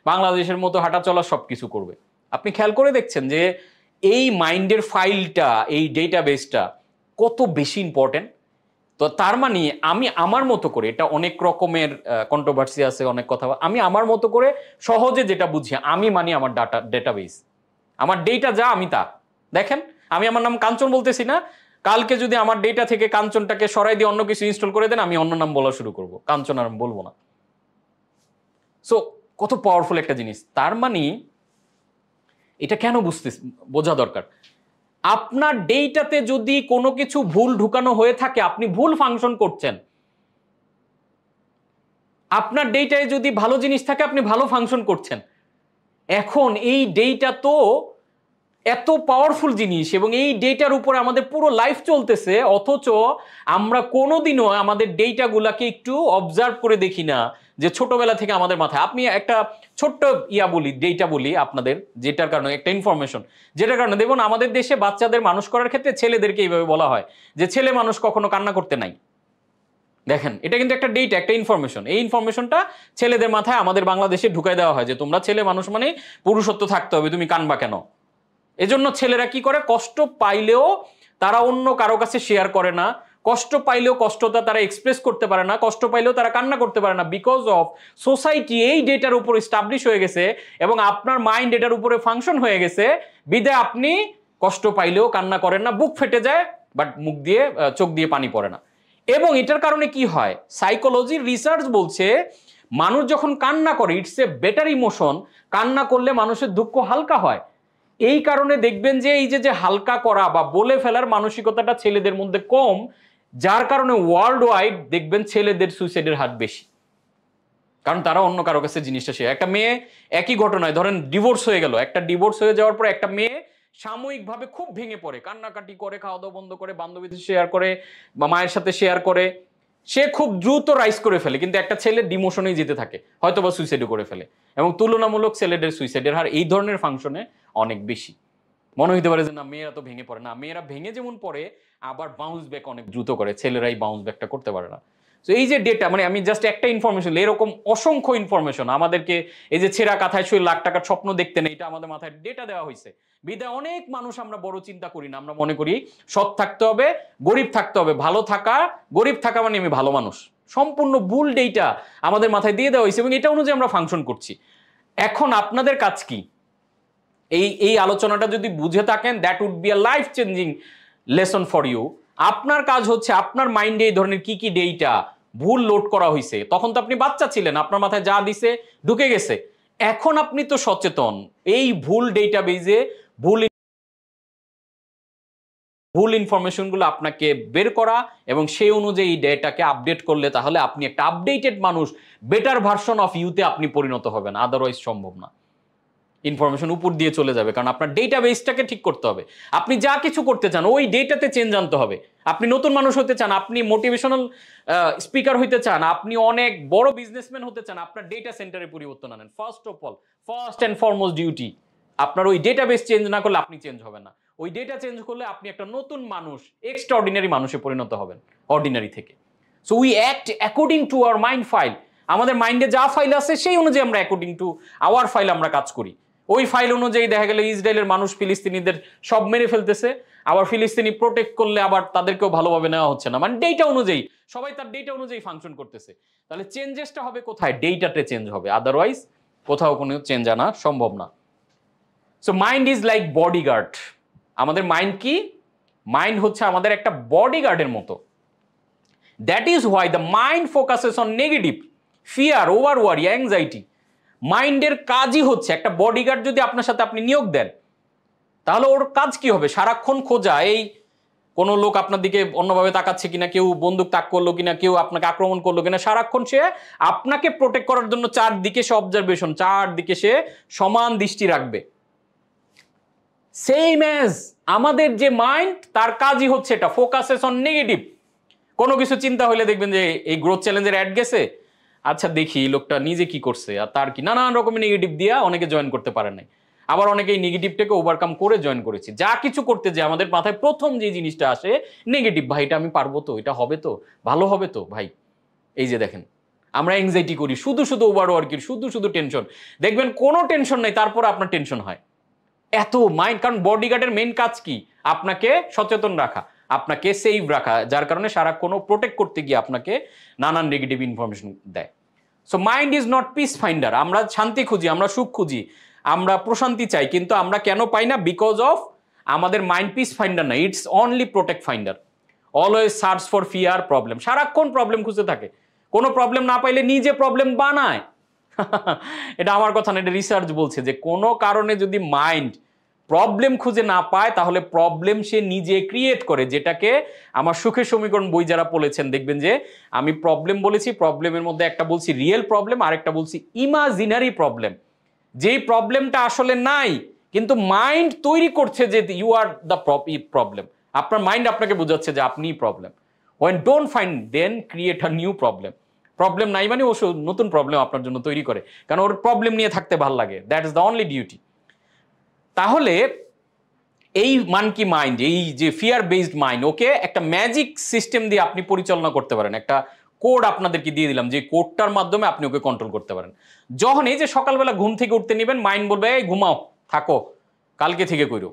বাংলাদেশের মতো হাঁটা চলা সবকিছু করবে। আপনি খেয়াল করে দেখছেন যে এই মাইন্ডের ফাইলটা, এই ডেটাবেসটা কত বেশি ইম্পর্টেন্ট। তো তার মানে আমি আমার মতো করে, এটা অনেক রকমের কন্ট্রোভার্সি আছে, অনেক কথা, আমি আমার মতো করে সহজে যেটা বুঝি, আমি মানি আমার ডেটাবেস, আমার ডেটা যা আমি তা। দেখেন, আমি আমার নাম কাঞ্চন বলতেছি না, কালকে যদি আমার ডেটা থেকে কাঞ্চনটাকে সরাই দিয়ে অন্য কিছু ইনস্টল করে দেন, আমি অন্য নাম বলা শুরু করব, কাঞ্চন আর বলবো না। সো কত পাওয়ারফুল একটা জিনিস। তার মানে এটা কেন বোঝা দরকার, আপনার ডেটাতে যদি কোনো কিছু ভুল ঢুকানো হয়ে থাকে, আপনি ভুল ফাংশন করছেন। আপনার ডেটায় যদি ভালো জিনিস থাকে, আপনি ভালো ফাংশন করছেন। এখন এই ডেটা তো এত পাওয়ারফুল জিনিস, এবং এই ডেটার উপরে আমাদের পুরো লাইফ চলতেছে, অথচ আমরা কোনোদিনও আমাদের ডেটাগুলাকে একটু অবজার্ভ করে দেখি না, যে ছোটবেলা থেকে আমাদের মাথায়। আপনি একটা ছোট্ট ডেটা বলি আপনাদের, যেটার কারণে একটা ইনফরমেশন, যেটার কারণে দেখুন আমাদের দেশে বাচ্চাদের মানুষ করার ক্ষেত্রে ছেলেদেরকে এইভাবে বলা হয় যে ছেলে মানুষ কখনো কান্না করতে নাই। দেখেন, এটা কিন্তু একটা ডেটা, একটা ইনফরমেশন। এই ইনফরমেশনটা ছেলেদের মাথায় আমাদের বাংলাদেশে ঢুকাই দেওয়া হয় যে তোমরা ছেলে মানুষ মানে পুরুষত্ব থাকতে হবে, তুমি কানবা কেন। এজন্য ছেলেরা কি করে, কষ্ট পাইলেও তারা অন্য কারো কাছে শেয়ার করে না, কষ্ট পাইলেও কষ্টটা তারা এক্সপ্রেস করতে পারে না, কষ্ট পাইলেও তারা কান্না করতে পারে না। বিকজ অফ সোসাইটি এই ডেটার উপর এস্টাবলিশ হয়ে গেছে, এবং আপনার মাইন্ড এটার উপরে ফাংশন হয়ে গেছে, বিদায় আপনি কষ্ট পাইলেও কান্না করেন না, বুক ফেটে যায় বাট মুখ দিয়ে, চোখ দিয়ে পানি পড়ে না। এবং এটার কারণে কি হয়, সাইকোলজির রিসার্চ বলছে মানুষ যখন কান্না করে, ইটস এ বেটার ইমোশন। কান্না করলে মানুষের দুঃখ হালকা হয়। এই কারণে দেখবেন যে এই যে হালকা করা বা বলে ফেলার মানসিকতাটা ছেলেদের মধ্যে কম, যার কারণে ওয়ার্ল্ড ওয়াইড দেখবেন ছেলেদের সুইসাইডের হার বেশি, কারণ তারা অন্য কারো কাছে জিনিসটা শেয়ার। একটা মেয়ে, একই ঘটনায় ধরেন ডিভোর্স হয়ে গেল, একটা ডিভোর্স হয়ে যাওয়ার পর একটা মেয়ে সাময়িকভাবে খুব ভেঙে পড়ে, কান্নাকাটি করে, খাওয়া দাওয়া বন্ধ করে, বান্ধবীদের শেয়ার করে বা মায়ের সাথে শেয়ার করে, সে খুব দ্রুত রাইজ করে ফেলে। কিন্তু একটা ছেলে ডিমোশনেই যেতে থাকে, হয়তো বা সুইসাইডও করে ফেলে। এবং তুলনামূলক ছেলেদের সুইসাইডের হার এই ধরনের ফাংশনে অনেক বেশি। মনে হইতে পারে যে না, মেয়েরা তো ভেঙে পড়ে না, মেয়েরা ভেঙে যেমন পড়ে আবার বাউন্স ব্যাক অনেক দ্রুত করে, ছেলেরাই বাউন্স ব্যাকটা করতে পারে না। তো এই যে ডেটা, মানে আমি জাস্ট একটা ইনফরমেশন, এরকম অসংখ্য ইনফরমেশন আমাদেরকে, এই যে ছেঁড়া কাঁথায় শুয়ে লাখ টাকার স্বপ্ন দেখতে নেই, এটা আমাদের মাথায় ডেটা দেওয়া হয়েছে। বিদায় অনেক মানুষ আমরা বড় চিন্তা করি না, আমরা মনে করি সৎ থাকতে হবে, গরিব থাকতে হবে, ভালো থাকা, গরিব থাকা মানে আমি ভালো মানুষ। সম্পূর্ণ ভুল ডেটা আমাদের মাথায় দিয়ে দেওয়া হয়েছে, এবং এটা অনুযায়ী আমরা ফাংশন করছি। এখন আপনাদের কাজ কি, এই আলোচনাটা যদি বুঝে থাকেন, that would be a life changing lesson for you. আপনার কাজ হচ্ছে আপনার মাইন্ডে এই ধরনের কি কি ডেটা ভুল লোড করা হয়েছে, তখন তো আপনি বাচ্চা ছিলেন, আপনার মাথায় যা দিছে ঢুকে গেছে। এখন আপনি তো সচেতন, এই ভুল ডেটাবেজে ভুল ইনফরমেশনগুলো আপনাকে বের করা, এবং সেই অনুযায়ী ডেটাকে আপডেট করলে তাহলে আপনি একটা আপডেটেড মানুষ, বেটার ভার্সন অফ ইউতে আপনি পরিণত হবেন। আদারওয়াইজ সম্ভব না। ইনফরমেশন উপর দিয়ে চলে যাবে, কারণ আপনার ডেটাবেসটাকে ঠিক করতে হবে। আপনি যা কিছু করতে চান ওই ডেটাতে চেঞ্জ আনতে হবে। আপনি নতুন মানুষ হতে চান, আপনি মোটিভেশনাল স্পিকার হইতে চান, আপনি অনেক বড় বিজনেসম্যান হতে চান, আপনার ডেটা সেন্টারে পরিবর্তন আনেন। ফার্স্ট অ্যান্ড ফরমোস্ট ডিউটি, আপনার ওই ডেটাবেস চেঞ্জ না করলে আপনি চেঞ্জ হবেন না। ওই ডেটা চেঞ্জ করলে আপনি একটা নতুন মানুষ, এক্সট্রাঅর্ডিনারি মানুষে পরিণত হবেন, অর্ডিনারি থেকে। So we act according to our mind file. আমাদের মাইন্ডে যা ফাইল আছে সেই অনুযায়ী আমরা অ্যাকর্ডিং টু আওয়ার ফাইল আমরা কাজ করি। ওই ফাইল অনুযায়ী দেখা গেল ইসরায়েলের মানুষ ফিলিস্তিনিদের সব মেরে ফেলতেছে, আবার ফিলিস্তিনি প্রোটেক্ট করলে আবার তাদেরকেও ভালোভাবে নেওয়া হচ্ছে না। মানে ডেটা অনুযায়ী সবাই তার ডেটা অনুযায়ী ফাংশন করতেছে। তাহলে চেঞ্জেসটা হবে কোথায়? ডেটাতে চেঞ্জ হবে, আদারওয়াইজ কোথাও কোনো চেঞ্জ আনা সম্ভব না। So mind is like bodyguard. আমাদের মাইন্ড কি? মাইন্ড হচ্ছে আমাদের একটা বডিগার্ডের মতো। That is why the mind focuses on negative, fear, over worry, anxiety. মাইন্ডের কাজই হচ্ছে, একটা বডিগার্ড যদি আপনার সাথে আপনি নিয়োগ দেন, তাহলে ওর কাজ কি হবে? সারাক্ষণ খোঁজা, এই কোনো লোক আপনার দিকে অন্যভাবে তাকাচ্ছে কিনা, কেউ বন্দুক তাক করলো কিনা, কেউ আপনাকে আক্রমণ করলো কিনা, সারাক্ষণ সে আপনাকে প্রোটেক্ট করার জন্য চারদিকে সে অবজারভেশন, চারদিকে সে সমান দৃষ্টি রাখবে। সেম অ্যাজ আমাদের যে মাইন্ড, তার কাজই হচ্ছে এটা, ফোকাসেস অন নেগেটিভ। কোনো কিছু চিন্তা হলে দেখবেন যে এই গ্রোথ চ্যালেঞ্জের অ্যাড গেছে, আচ্ছা দেখি লোকটা নিজে কি করছে, আর তার কি নানান রকমের নেগেটিভ দিয়া অনেকে জয়েন করতে পারে নাই, আবার অনেকে এই নেগেটিভটাকে ওভারকাম করে জয়েন করেছে। যা কিছু করতে যে আমাদের মাথায় প্রথম যে জিনিসটা আসে নেগেটিভ, ভাই এটা আমি পারবো তো, এটা হবে তো, ভালো হবে তো ভাই। এই যে দেখেন আমরা এংজাইটি করি, শুধু শুধু ওভার ওয়ার্কিং, শুধু শুধু টেনশন, দেখবেন কোনো টেনশন নেই তারপর আপনার টেনশন হয়। এত মাইন্ড, কারণ বডিগার্ডের মেইন কাজ কি? আপনাকে সচেতন রাখা, আপনাকে সেভ রাখা, যার কারণে সারাক্ষণ প্রোটেক্ট করতে গিয়ে আপনাকে নানান নেগেটিভ ইনফরমেশন দেয়। So mind is not piece finder. আমরা শান্তি খুঁজি, আমরা সুখ খুঁজি, আমরা প্রশান্তি চাই, কিন্তু আমরা কেন পাই না? বিকজ অফ আমাদের মাইন্ড পিস ফাইন্ডার না, it's only protect finder. Always search for fear, problem, সারাক্ষণ প্রবলেম খুঁজতে থাকে। কোনো প্রবলেম না পাইলে নিজে প্রবলেম বানায়। এটা আমার কথা না, এটা রিসার্চ বলছে যে কোনো কারণে যদি মাইন্ড প্রবলেম খুঁজে না পায়, তাহলে প্রবলেম সে নিজে ক্রিয়েট করে। যেটাকে আমার সুখের সমীকরণ বই যারা পড়েছেন দেখবেন যে আমি প্রবলেম বলেছি, প্রবলেমের মধ্যে একটা বলছি রিয়েল প্রবলেম, আরেকটা বলছি ইমাজিনারি প্রবলেম। যেই প্রবলেমটা আসলে নাই, কিন্তু মাইন্ড তৈরি করছে যে ইউ আর দ্য প্রবলেম। আপনার মাইন্ড আপনাকে বোঝাচ্ছে যে আপনিই problem. When don't find, then create a new problem. Problem নাই মানে ও নতুন প্রবলেম আপনার জন্য তৈরি করে, কারণ ওর প্রবলেম নিয়ে থাকতে ভালো লাগে। That is the only duty. তাহলে এই মানকি মাইন্ড, এই যে ফিয়ার বেসড মাইন্ড, ওকে একটা ম্যাজিক সিস্টেম দিয়ে আপনি পরিচালনা করতে পারেন। একটা কোড আপনাদেরকে দিয়ে দিলাম, যে কোডটার মাধ্যমে আপনি ওকে কন্ট্রোল করতে পারেন। যখন এই যে সকালবেলা ঘুম থেকে উঠতে নেবেন, মাইন্ড বলবে এই ঘুমাও, থাকো, কালকে থেকে কইরো।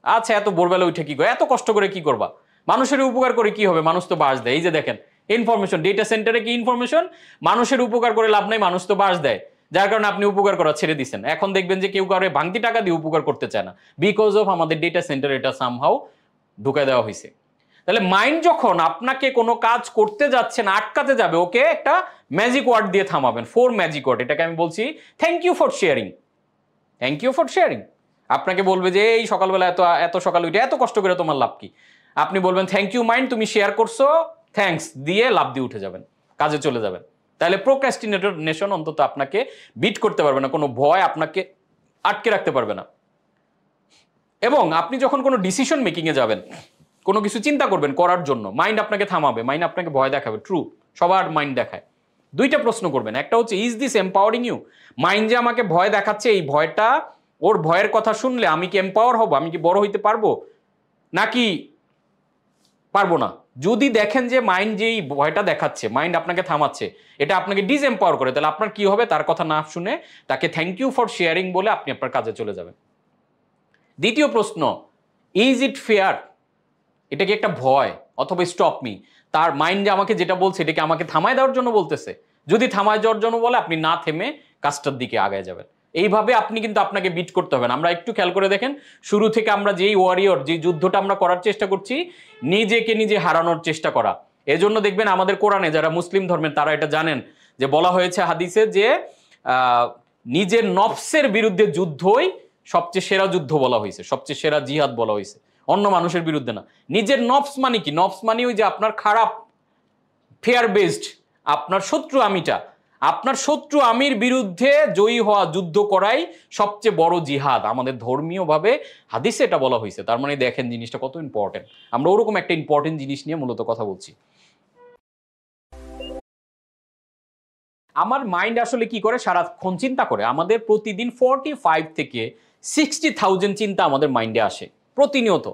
আচ্ছা এত ভোরবেলা উঠে কি করে, এত কষ্ট করে কি করবা, মানুষের উপকার করে কি হবে, মানুষ তো বাস দেয়। এই যে দেখেন ইনফরমেশন, ডেটা সেন্টারে কি ইনফরমেশন, মানুষের উপকার করে লাভ নাই, মানুষ তো বাস দেয়, যার কারণে আপনি উপকার করা ছেড়ে দিচ্ছেন। এখন দেখবেন যে কেউ কারো ভাঙতি টাকা দিয়ে উপকার করতে চায় না, বিকজ অফ আমাদের ডেটা সেন্টার এটা সামহাউ ঢুকায় দেওয়া হয়েছে। তাহলে মাইন্ড যখন আপনাকে কোনো কাজ করতে যাচ্ছে না, আটকাতে যাবে, ওকে একটা ম্যাজিক ওয়ার্ড দিয়ে থামাবেন। 4 ম্যাজিক ওয়ার্ড, এটাকে আমি বলছি thank you for sharing. Thank you for sharing. আপনাকে বলবে যে এই সকালবেলা এত সকাল উঠে এত কষ্ট করে তোমার লাভ কি? আপনি বলবেন থ্যাংক ইউ মাইন্ড, তুমি শেয়ার করছো, থ্যাঙ্কস দিয়ে লাভ দিয়ে উঠে যাবেন, কাজে চলে যাবেন। তাহলে প্রোক্রাস্টিনেশন অন্তত আপনাকে বিট করতে পারবে না, কোনো ভয় আপনাকে আটকে রাখতে পারবে না। এবং আপনি যখন কোনো ডিসিশন মেকিংয়ে যাবেন, কোনো কিছু চিন্তা করবেন করার জন্য, মাইন্ড আপনাকে থামাবে, মাইন্ড আপনাকে ভয় দেখাবে। ট্রু, সবার মাইন্ড দেখায়। দুইটা প্রশ্ন করবেন, একটা হচ্ছে is this empowering you? Mind যে আমাকে ভয় দেখাচ্ছে, এই ভয়টা, ওর ভয়ের কথা শুনলে আমি কি এম্পাওয়ার হব, আমি কি বড় হইতে পারবো নাকি পারবো না? যদি দেখেন যে মাইন্ড যেই ভয়টা দেখাচ্ছে, মাইন্ড আপনাকে থামাচ্ছে, এটা আপনাকে ডিসএম্পাওয়ার করে, তাহলে আপনার কি হবে? তার কথা না শুনে তাকে থ্যাংক ইউ ফর শেয়ারিং বলে আপনি আপনার কাজে চলে যাবেন। দ্বিতীয় প্রশ্ন, ইজ ইট ফেয়ার? এটা কি একটা ভয় অথবা স্টপ মি? তার মাইন্ড যে আমাকে যেটা বলছে, এটা কি আমাকে থামায় দেওয়ার জন্য বলতেছে? যদি থামায় দেওয়ার জন্য বলে, আপনি না থেমে কাজটার দিকে আগায় যাবেন। এইভাবে আপনি কিন্তু আপনাকে বিট করতে হবে। আমরা একটু খেয়াল করে দেখেন, শুরু থেকে আমরা যেই ওয়ারিয়র, যে যুদ্ধটা আমরা করার চেষ্টা করছি, নিজেকে নিজে হারানোর চেষ্টা করা। এজন্য দেখবেন আমাদের কোরআনে যারা মুসলিম ধর্মের, তারা এটা জানেন যে বলা হয়েছে হাদিসে যে নিজের নফসের বিরুদ্ধে যুদ্ধই সবচেয়ে সেরা যুদ্ধ বলা হয়েছে, সবচেয়ে সেরা জিহাদ বলা হয়েছে, অন্য মানুষের বিরুদ্ধে না। নিজের নফস মানে কি? নফস মানে ওই যে আপনার খারাপ, ফেয়ার বেসড, আপনার শত্রু আমিটা, আপনার শত্রু আমির বিরুদ্ধে জয়ী হওয়া, যুদ্ধ করাই সবচেয়ে বড় জিহাদ। আমাদের ধর্মীয়ভাবে হাদিসে এটা বলা হয়েছে। তার মানে দেখেন জিনিসটা কত ইম্পর্টেন্ট। আমরা ওরকম একটা ইম্পর্টেন্ট জিনিস নিয়ে মূলত কথা বলছি। আমার মাইন্ড আসলে কি করে? সারাক্ষণ চিন্তা করে। আমাদের প্রতিদিন 45 থেকে 60,000 চিন্তা আমাদের মাইন্ডে আসে প্রতিনিয়ত।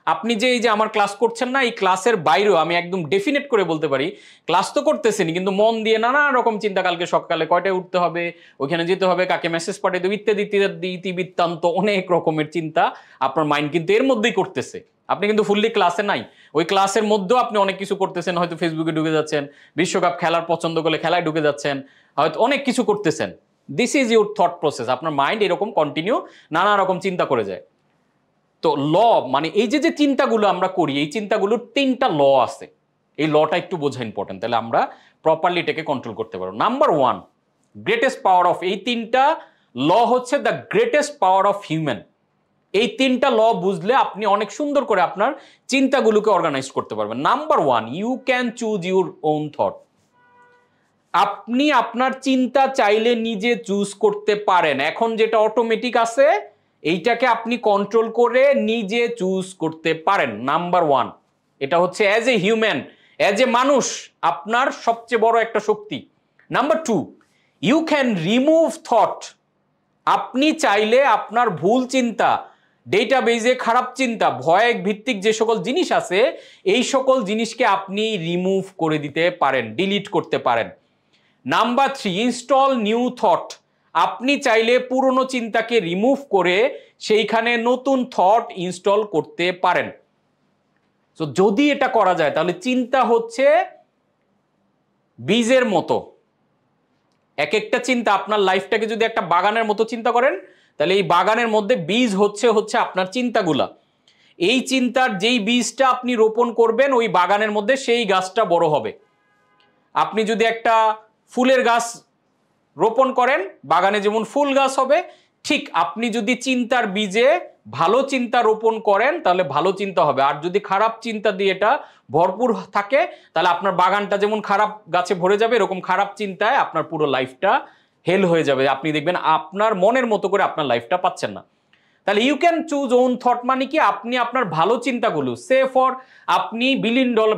আপনি যে এই যে আমার ক্লাস করছেন না, এই ক্লাসের বাইরেও আমি একদম ডেফিনেট করে বলতে পারি ক্লাস তো করতেছেনি, কিন্তু মন দিয়ে নানা রকম চিন্তা, কালকে সকালে কয়টায় উঠতে হবে, ওইখানে যেতে হবে, কাকে মেসেজ পাঠিয়ে দেবে, ইত্যাদি ইত্যাদি ইতিবৃত্তান্ত, অনেক রকমের চিন্তা আপনার মাইন্ড কিন্তু এর মধ্যেই করতেছে। আপনি কিন্তু ফুললি ক্লাসে নাই, ওই ক্লাসের মধ্যেও আপনি অনেক কিছু করতেছেন। হয়তো ফেসবুকে ঢুকে যাচ্ছেন, বিশ্বকাপ খেলার পছন্দ করলে খেলায় ঢুকে যাচ্ছেন, হয়তো অনেক কিছু করতেছেন। This is your thought process. আপনার মাইন্ড এরকম কন্টিনিউ নানা রকম চিন্তা করে যায়। তো ল মানে এই যে চিন্তাগুলো আমরা করি, এই চিন্তাগুলোর 3টা ল আছে। এই লটা একটু বোঝা ইম্পর্টেন্ট, তাহলে আমরা প্রপারলি এটাকে কন্ট্রোল করতে পারবো। নাম্বার 1, গ্রেটেস্ট পাওয়ার অফ, এই 3টা ল হচ্ছে the greatest power of human. এই 3টা ল বুঝলে আপনি অনেক সুন্দর করে আপনার চিন্তাগুলোকে অর্গানাইজ করতে পারবেন। Number 1, you can choose your own thought. আপনি আপনার চিন্তা চাইলে নিজে চুজ করতে পারেন। এখন যেটা অটোমেটিক আছে এইটাকে আপনি কন্ট্রোল করে নিজে চুজ করতে পারেন। নাম্বার 1, এটা হচ্ছে as a human, as a মানুষ আপনার সবচেয়ে বড় একটা শক্তি। Number 2, you can remove thought. আপনি চাইলে আপনার ভুল চিন্তা, ডেটাবেজে খারাপ চিন্তা, ভয় ভিত্তিক যে সকল জিনিস আছে এই সকল জিনিসকে আপনি রিমুভ করে দিতে পারেন, ডিলিট করতে পারেন। Number 3, install new thought. আপনি চাইলে পুরনো চিন্তাকে রিমুভ করে সেইখানে নতুন থট ইনস্টল করতে পারেন। তো যদি এটা করা যায় তাহলে চিন্তা হচ্ছে বীজের মতো। এক একটা চিন্তা, আপনার লাইফটাকে যদি একটা বাগানের মতো চিন্তা করেন তাহলে এই বাগানের মধ্যে বীজ হচ্ছে আপনার চিন্তাগুলা। এই চিন্তার যেই বীজটা আপনি রোপণ করবেন ওই বাগানের মধ্যে সেই গাছটা বড় হবে। আপনি যদি একটা ফুলের গাছ রোপণ করেন বাগানে যেমন ফুল গাছ হবে, ঠিক আপনি যদি চিন্তার বীজে ভালো চিন্তা রোপণ করেন তাহলে ভালো চিন্তা হবে। আর যদি খারাপ চিন্তা দিয়ে এটা ভরপুর থাকে তাহলে আপনার বাগানটা যেমন খারাপ গাছে ভরে যাবে, এরকম খারাপ চিন্তায় আপনার পুরো লাইফটা হেল হয়ে যাবে। আপনি দেখবেন আপনার মনের মতো করে আপনার লাইফটা পাচ্ছেন না। তাহলে you can choose own thought মানে কি, আপনি আপনার ভালো চিন্তাগুলো, সে ফর আপনি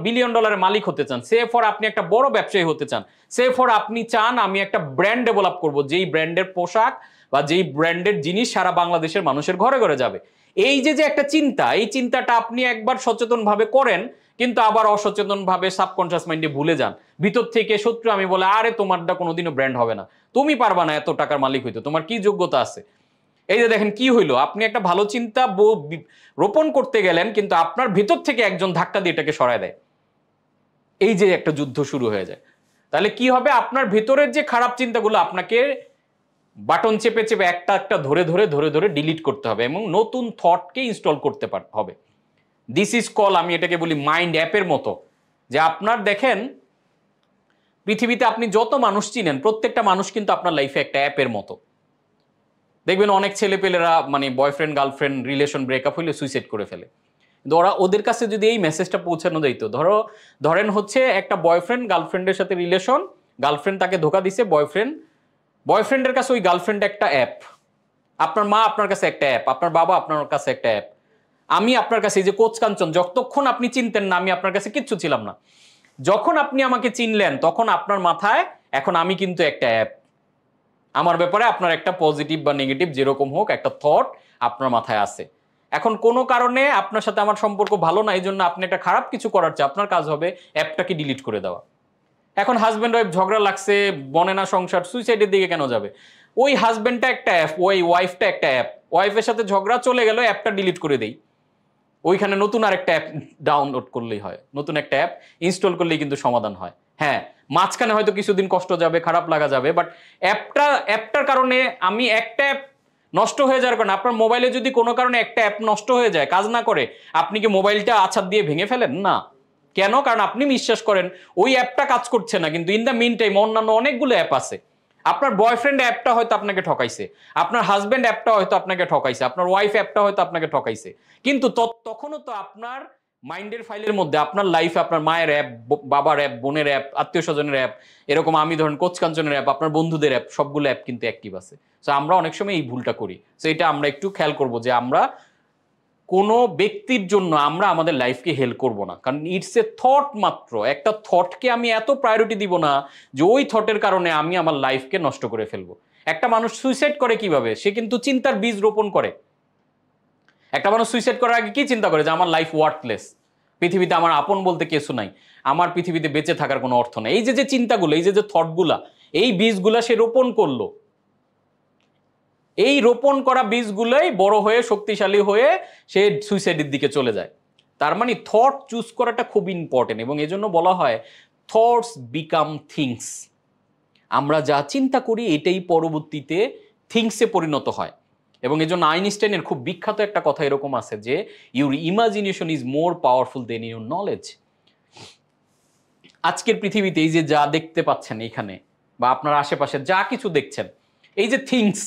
বিলিয়ন ডলারের মালিক হতে চান, সে ফর আপনি একটা বড় ব্যবসায়ী হতে চান, সে ফর আপনি চান আমি একটা ব্র্যান্ড ডেভেলপ করব, যেই ব্র্যান্ডের পোশাক বা যেই ব্র্যান্ডের জিনিস সারা বাংলাদেশের মানুষের ঘরে ঘরে যাবে। এই যে একটা চিন্তা, এই চিন্তাটা আপনি একবার সচেতনভাবে করেন কিন্তু আবার অসচেতনভাবে সাবকনশিয়াস মাইন্ডে ভুলে যান। ভিতর থেকে শত্রু আমি বলে আরে তোমারটা কোনোদিনও ব্র্যান্ড হবে না, তুমি পারবা না এত টাকার মালিক হইতে, তোমার কি যোগ্যতা আছে। এই যে দেখেন কি হইলো, আপনি একটা ভালো চিন্তা রোপণ করতে গেলেন কিন্তু আপনার ভিতর থেকে একজন ধাক্কা দিয়ে এটাকে সরায় দেয়। এই যে একটা যুদ্ধ শুরু হয়ে যায়। তাহলে কি হবে, আপনার ভিতরের যে খারাপ চিন্তাগুলো আপনাকে বাটন চেপে চেপে একটা একটা ধরে ধরে ধরে ধরে ডিলিট করতে হবে এবং নতুন থটকে ইনস্টল করতে হবে। দিস ইজ কল, আমি এটাকে বলি মাইন্ড অ্যাপের মতো। যে আপনার দেখেন পৃথিবীতে আপনি যত মানুষ চিনেন প্রত্যেকটা মানুষ কিন্তু আপনার লাইফে একটা অ্যাপের মতো। দেখবেন অনেক ছেলেপেলেরা মানে বয়ফ্রেন্ড গার্লফ্রেন্ড রিলেশন ব্রেকআপ হইলে সুইসাইড করে ফেলে। কিন্তু ওদের কাছে যদি এই মেসেজটা পৌঁছানো যাইতো, ধরেন হচ্ছে একটা বয়ফ্রেন্ড গার্লফ্রেন্ডের সাথে রিলেশন, গার্লফ্রেন্ড তাকে ধোকা দিছে, বয়ফ্রেন্ডের কাছে ওই গার্লফ্রেন্ড একটা অ্যাপ, আপনার মা আপনার কাছে একটা অ্যাপ, আপনার বাবা আপনার কাছে একটা অ্যাপ, আমি আপনার কাছে, এই যে কোচ কাঞ্চন, যতক্ষণ আপনি চিনতেন না আমি আপনার কাছে কিচ্ছু ছিলাম না, যখন আপনি আমাকে চিনলেন তখন আপনার মাথায় এখন আমি কিন্তু একটা অ্যাপ, আমার ব্যাপারে আপনার একটা পজিটিভ বা নেগেটিভ যেরকম হোক একটা থট আপনার মাথায় আছে। এখন কোনো কারণে আপনার সাথে আমার সম্পর্ক ভালো না, এই জন্য আপনি একটা খারাপ কিছু করার চেয়ে আপনার কাজ হবে অ্যাপটাকে ডিলিট করে দেওয়া। এখন হাজব্যান্ড ওয়াইফ ঝগড়া লাগছে, বনে না সংসার, সুইসাইডের দিকে কেন যাবে? ওই হাজব্যান্ডটা একটা অ্যাপ, ওই ওয়াইফটা একটা অ্যাপ, ওয়াইফের সাথে ঝগড়া চলে গেল, অ্যাপটা ডিলিট করে দেই, ওইখানে নতুন আরেকটা অ্যাপ ডাউনলোড করলেই হয়, নতুন একটা অ্যাপ ইনস্টল করলেই কিন্তু সমাধান হয়। হ্যাঁ, মাঝখানে হয়তো কিছুদিন কষ্ট যাবে, খারাপ লাগা যাবে, বাট অ্যাপটার কারণে আমি একটা অ্যাপ নষ্ট হয়ে যাওয়ার কারণে, আপনার মোবাইলে যদি কোনো কারণে একটা অ্যাপ নষ্ট হয়ে যায়, কাজ না করে, আপনি কি মোবাইলটা আছাড় দিয়ে ভেঙে ফেলেন? না। কেন? কারণ আপনি বিশ্বাস করেন ওই অ্যাপটা কাজ করছে না, কিন্তু ইন দ্য মিন টাইম অন্যান্য অনেকগুলো অ্যাপ আছে। আপনার বয়ফ্রেন্ড অ্যাপটা হয়তো আপনাকে ঠকাইছে, আপনার হাজব্যান্ড অ্যাপটা হয়তো আপনাকে ঠকাইছে, আপনার ওয়াইফ অ্যাপটা হয়তো আপনাকে ঠকাইছে, কিন্তু তখনও তো আপনার মাইন্ডের ফাইলের মধ্যে আপনার লাইফে আপনার মায়ের অ্যাপ, বাবার অ্যাপ, বোনের অ্যাপ, আত্মীয় স্বজনের অ্যাপ, এরকম আমি ধরেন কোচ কাঞ্চনের অ্যাপ, আপনার বন্ধুদের অ্যাপ, সবগুলো অ্যাপ কিন্তু অ্যাক্টিভ আছে। সো আমরা অনেক সময় এই ভুলটা করি। সো এটা আমরা একটু খেয়াল করবো যে আমরা কোনো ব্যক্তির জন্য আমরা আমাদের লাইফকে হেল্প করব না, কারণ ইটস এ থট মাত্র। একটা থটকে আমি এত প্রায়োরিটি দিব না যে ওই থটের কারণে আমি আমার লাইফকে নষ্ট করে ফেলবো। একটা মানুষ সুইসাইড করে কিভাবে? সে কিন্তু চিন্তার বীজ রোপণ করে। একটা মানুষ সুইসাইড করার আগে কি চিন্তা করে? যে আমার লাইফ ওয়ার্থলেস, পৃথিবীতে আমার আপন বলতে কিছু নাই, আমার পৃথিবীতে বেঁচে থাকার কোনো অর্থ নাই। এই যে চিন্তাগুলো, এই যে থটগুলা, এই বীজগুলা সে রোপণ করলো। এই রোপণ করা বীজগুলোই বড় হয়ে শক্তিশালী হয়ে সে সুইসাইডের দিকে চলে যায়। তার মানে থট চুজ করাটা খুব ইম্পর্টেন্ট, এবং এজন্য বলা হয় থটস বিকাম থিংস। আমরা যা চিন্তা করি এটাই পরবর্তীতে থিংসে পরিণত হয়। এবং এই জন্য আইনস্টাইনের খুব বিখ্যাত একটা কথা এরকম আছে যে your imagination is more powerful than your knowledge. আজকের পৃথিবীতে এই যে যা দেখতে পাচ্ছেন এখানে বা আপনার আশেপাশে যা কিছু দেখছেন, এই যে থিংস,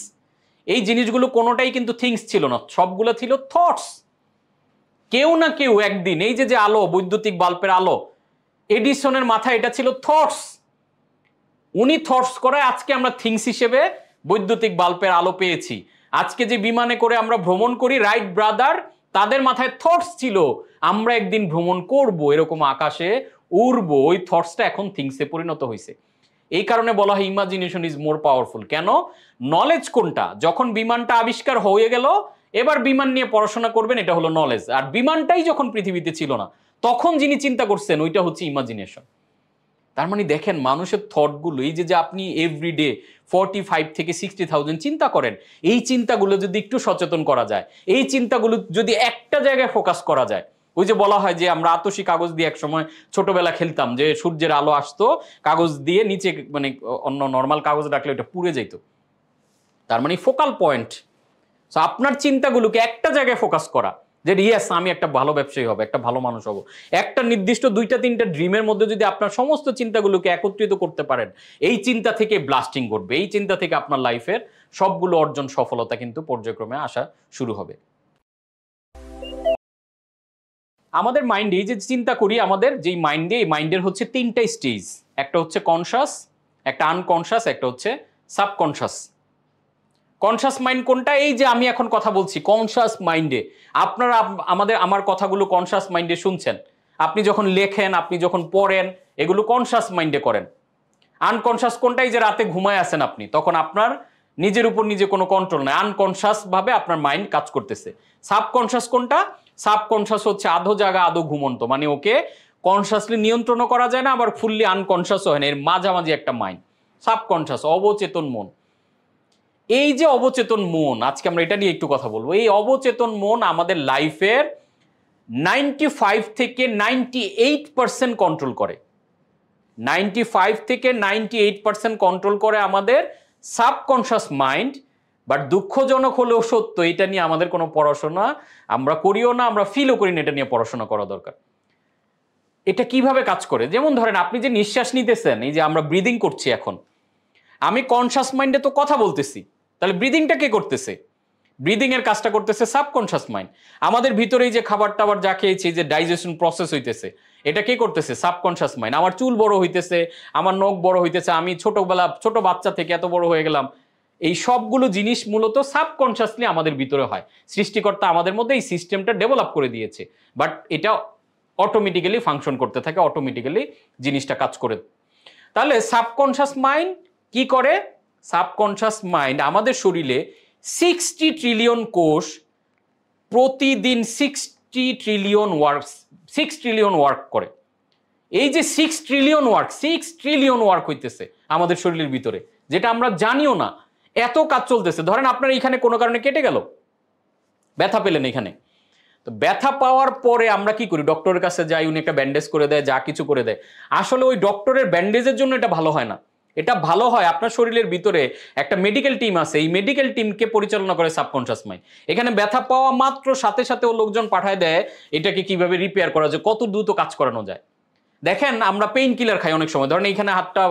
এই জিনিসগুলো কোনোটাই কিন্তু থিংস ছিল না, সবগুলো ছিল থটস। কেউ না কেউ একদিন এই যে আলো, বৈদ্যুতিক বাল্বের আলো, এডিসনের মাথায় এটা ছিল থটস। উনি থটস করায় আজকে আমরা থিংস হিসেবে বৈদ্যুতিক বাল্বের আলো পেয়েছি। আজকে যে বিমানে করে আমরা ভ্রমণ করি, রাইট ব্রাদার, তাদের মাথায় থটস ছিল আমরা একদিন ভ্রমণ করব, এরকম আকাশে উড়বো। ওই থটসটা এখন থিংসে পরিণত হয়েছে। এই কারণে বলা হয় ইমাজিনেশন ইজ মোর পাওয়ারফুল। কেন? নলেজ কোনটা? যখন বিমানটা আবিষ্কার হয়ে গেল, এবার বিমান নিয়ে পড়াশোনা করবেন, এটা হলো নলেজ। আর বিমানটাই যখন পৃথিবীতে ছিল না, তখন যিনি চিন্তা করছেন ওইটা হচ্ছে ইমাজিনেশন। তার মানে দেখেন মানুষের থটগুলো, এই যে আপনি এভরিডে 45 থেকে 60,000 চিন্তা করেন, এই চিন্তাগুলো যদি একটু সচেতন করা যায়, এই চিন্তাগুলো যদি একটা জায়গায় ফোকাস করা যায়, ওই যে বলা হয় যে আমরা আতশি কাগজ দিয়ে একসময় ছোটবেলা খেলতাম, যে সূর্যের আলো আসতো, কাগজ দিয়ে নিচে মানে অন্য নর্মাল কাগজ রাখলে ওটা পুড়ে যেত। তার মানে ফোকাল পয়েন্ট। সো আপনার চিন্তাগুলোকে একটা জায়গায় ফোকাস করা, যে ইয়েস আমি একটা ভালো ব্যবসায়ী হব, একটা ভালো মানুষ হব, একটা নির্দিষ্ট 2-3টা ড্রিমের মধ্যে যদি আপনার সমস্ত চিন্তাগুলোকে একত্রিত করতে পারেন, এই চিন্তা থেকে ব্লাস্টিং করবে, এই চিন্তা থেকে আপনার লাইফের সবগুলো অর্জন, সফলতা কিন্তু পর্যায়ক্রমে আসা শুরু হবে। আমাদের মাইন্ডে এই যে চিন্তা করি, আমাদের যেই মাইন্ডে, এই মাইন্ডের হচ্ছে 3টা স্টেজ। একটা হচ্ছে কনসাস, একটা আনকনসাস, একটা হচ্ছে সাবকনসাস। কনসাস মাইন্ড কোনটা? এই যে আমি এখন কথা বলছি কনসাস মাইন্ডে, আপনারা আমার কথাগুলো কনসাস মাইন্ডে শুনছেন। আপনি যখন লেখেন, আপনি যখন পড়েন, এগুলো কনসাস মাইন্ডে করেন। আনকনসাস কোনটা? এই যে রাতে ঘুমায় আছেন আপনি, তখন আপনার নিজের উপর নিজে কোনো কন্ট্রোল নাই, আনকনসাস ভাবে আপনার মাইন্ড কাজ করতেছে। সাবকনসাস কোনটা? সাবকনসাস হচ্ছে আধো জাগা আধো ঘুমন্ত, মানে ওকে কনসাসলি নিয়ন্ত্রণও করা যায় না, আবার ফুললি আনকনসাসও হয় না, এর মাঝামাঝি একটা মাইন্ড, সাবকনসাস, অবচেতন মন। এই যে অবচেতন মন, আজকে আমরা এটা নিয়ে একটু কথা বলবো। এই অবচেতন মন আমাদের লাইফের 95 থেকে 98% কন্ট্রোল করে। 95 থেকে 98% কন্ট্রোল করে আমাদের সাবকনশাস মাইন্ড। বাট দুঃখজনক হলেও সত্য, এটা নিয়ে আমাদের কোনো পড়াশোনা আমরা করিও না, আমরা ফিলও করি না এটা নিয়ে পড়াশোনা করা দরকার। এটা কিভাবে কাজ করে? যেমন ধরেন আপনি যে নিঃশ্বাস নিতেছেন, এই যে আমরা ব্রিদিং করছি, এখন আমি কনশাস মাইন্ডে তো কথা বলতেছি, তাহলে ব্রিদিংটা কে করতেছে? ব্রিদিং এর কাজটা করতেছে সাবকনশাস মাইন্ড। আমাদের ভিতরেই যে খাবার টাবার যা খেয়েছি, যে ডাইজেশন প্রসেস হইতেছে, এটা কে করতেছে? Subconscious mind. আমার চুল বড় হইতেছে, আমার নখ বড় হইতেছে, আমি ছোট বাচ্চা থেকে এত বড় হয়ে গেলাম, এই সবগুলো জিনিস মূলত সাবকনশাসলি আমাদের ভিতরে হয়। সৃষ্টিকর্তা আমাদের মধ্যে এই সিস্টেমটা ডেভেলপ করে দিয়েছে, বাট এটা অটোমেটিক্যালি ফাংশন করতে থাকে, অটোমেটিক্যালি জিনিসটা কাজ করে। তাহলে সাবকনশাস মাইন্ড কি করে? সাবকনশাস মাইন্ড আমাদের শরীরে 60 ট্রিলিয়ন কোষ, প্রতিদিন 6 ট্রিলিয়ন ওয়ার্ক করে। এই যে 6 ট্রিলিয়ন ওয়ার্ক হইতেছে আমাদের শরীরের ভিতরে, যেটা আমরা জানিও না, এত কাজ চলতেছে। ধরেন আপনার এখানে কোনো কারণে কেটে গেল, ব্যথা পেলেন এখানে, তো ব্যথা পাওয়ার পরে আমরা কি করি? ডক্টরের কাছে যাই, উনি একটা ব্যান্ডেজ করে দেয়, যা কিছু করে দেয়। আসলে ওই ডক্টরের ব্যান্ডেজের জন্য এটা ভালো হয় না, এটা ভালো হয় আপনার শরীরের ভিতরে একটা মেডিকেল টিম আছে, এই মেডিকেল টিমকে পরিচালনা করে সাবকনশাস মাইন্ড। এখানে ব্যথা পাওয়া মাত্র সাথে সাথে ও লোকজন পাঠায় দেয় এটাকে কিভাবে রিপেয়ার করা যায়, কত দ্রুত কাজ করানো যায়। দেখেন আমরা পেইন কিলার খাই অনেক সময়, ধরেন এইখানে হাতটা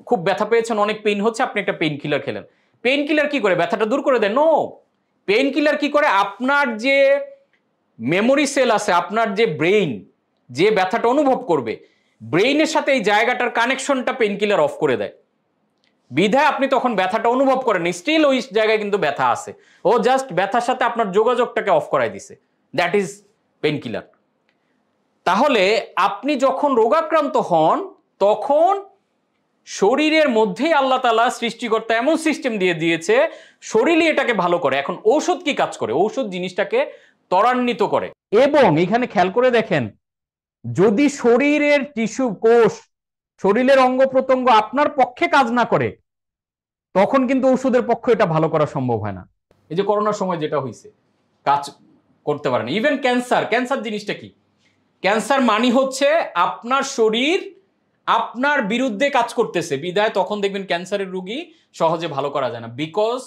খুব ব্যথা পেয়েছেন, অনেক পেইন হচ্ছে, আপনি একটা পেইন কিলার খেলেন। পেইন কিলার কি করে? ব্যথাটা দূর করে দেয়? নো, পেইন কিলার কি করে? আপনার যে মেমোরি সেল আছে, আপনার যে ব্রেইন যে ব্যথাটা অনুভব করবে, ব্রেইনের সাথে এই জায়গাটার কানেকশনটা পেইন কিলার অফ করে দেয়। বিধায় আপনি তখন ব্যথাটা অনুভব করেন, স্টিল ওই জায়গায় কিন্তু ব্যথা আছে, ও জাস্ট ব্যথার সাথে আপনার যোগাযোগটাকে অফ করাই দিছে, দ্যাট ইজ পেইন কিলার। তাহলে আপনি যখন রোগাক্রান্ত হন, তখন শরীরের মধ্যেই আল্লাহ তাআলা সৃষ্টিকর্তা এমন সিস্টেম দিয়ে দিয়েছে, শরীরই এটাকে ভালো করে। এখন ঔষধ কি কাজ করে? ঔষধ জিনিসটাকে ত্বরান্বিত করে। এবং এখানে খেয়াল করে দেখেন, যদি শরীরের টিস্যু, কোষ, শরীরের অঙ্গ প্রত্যঙ্গ আপনার পক্ষে কাজ না করে, তখন কিন্তু ওষুধের পক্ষে এটা ভালো করা সম্ভব হয় না। এই যে করোনার সময় যেটা হয়েছে, কাজ করতে পারে না। ইভেন ক্যান্সার জিনিসটা কি? ক্যান্সার মানি হচ্ছে আপনার শরীর আপনার বিরুদ্ধে কাজ করতেছে, বিধায় তখন দেখবেন ক্যান্সারের রোগী সহজে ভালো করা যায় না, বিকজ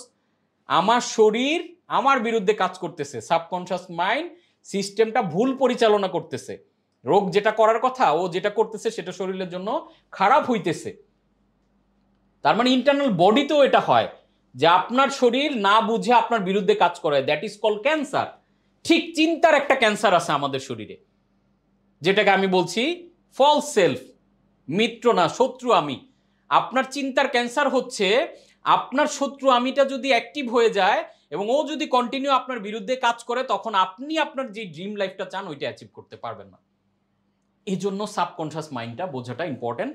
আমার শরীর আমার বিরুদ্ধে কাজ করতেছে। সাবকনশিয়াস মাইন্ড সিস্টেমটা ভুল পরিচালনা করতেছে। রোগ যেটা করার কথা ও যেটা করতেছে সেটা শরীরের জন্য খারাপ হইতেছে। তার মানে ইন্টারনাল বডিতেও এটা হয় যে আপনার শরীর না বুঝে আপনার বিরুদ্ধে কাজ করে, দ্যাট ইজ কল ক্যান্সার। ঠিক চিন্তার একটা ক্যান্সার আছে আমাদের শরীরে, যেটাকে আমি বলছি ফলস সেলফ, মিত্র না শত্রু আমি। আপনার চিন্তার ক্যান্সার হচ্ছে আপনার শত্রু আমিটা যদি অ্যাক্টিভ হয়ে যায় এবং ও যদি কন্টিনিউ আপনার বিরুদ্ধে কাজ করে, তখন আপনি আপনার যে ড্রিম লাইফটা চান ওইটা অ্যাচিভ করতে পারবেন না। এই জন্য সাবকনশিয়াস মাইন্ডটা বোঝাটা ইম্পর্টেন্ট।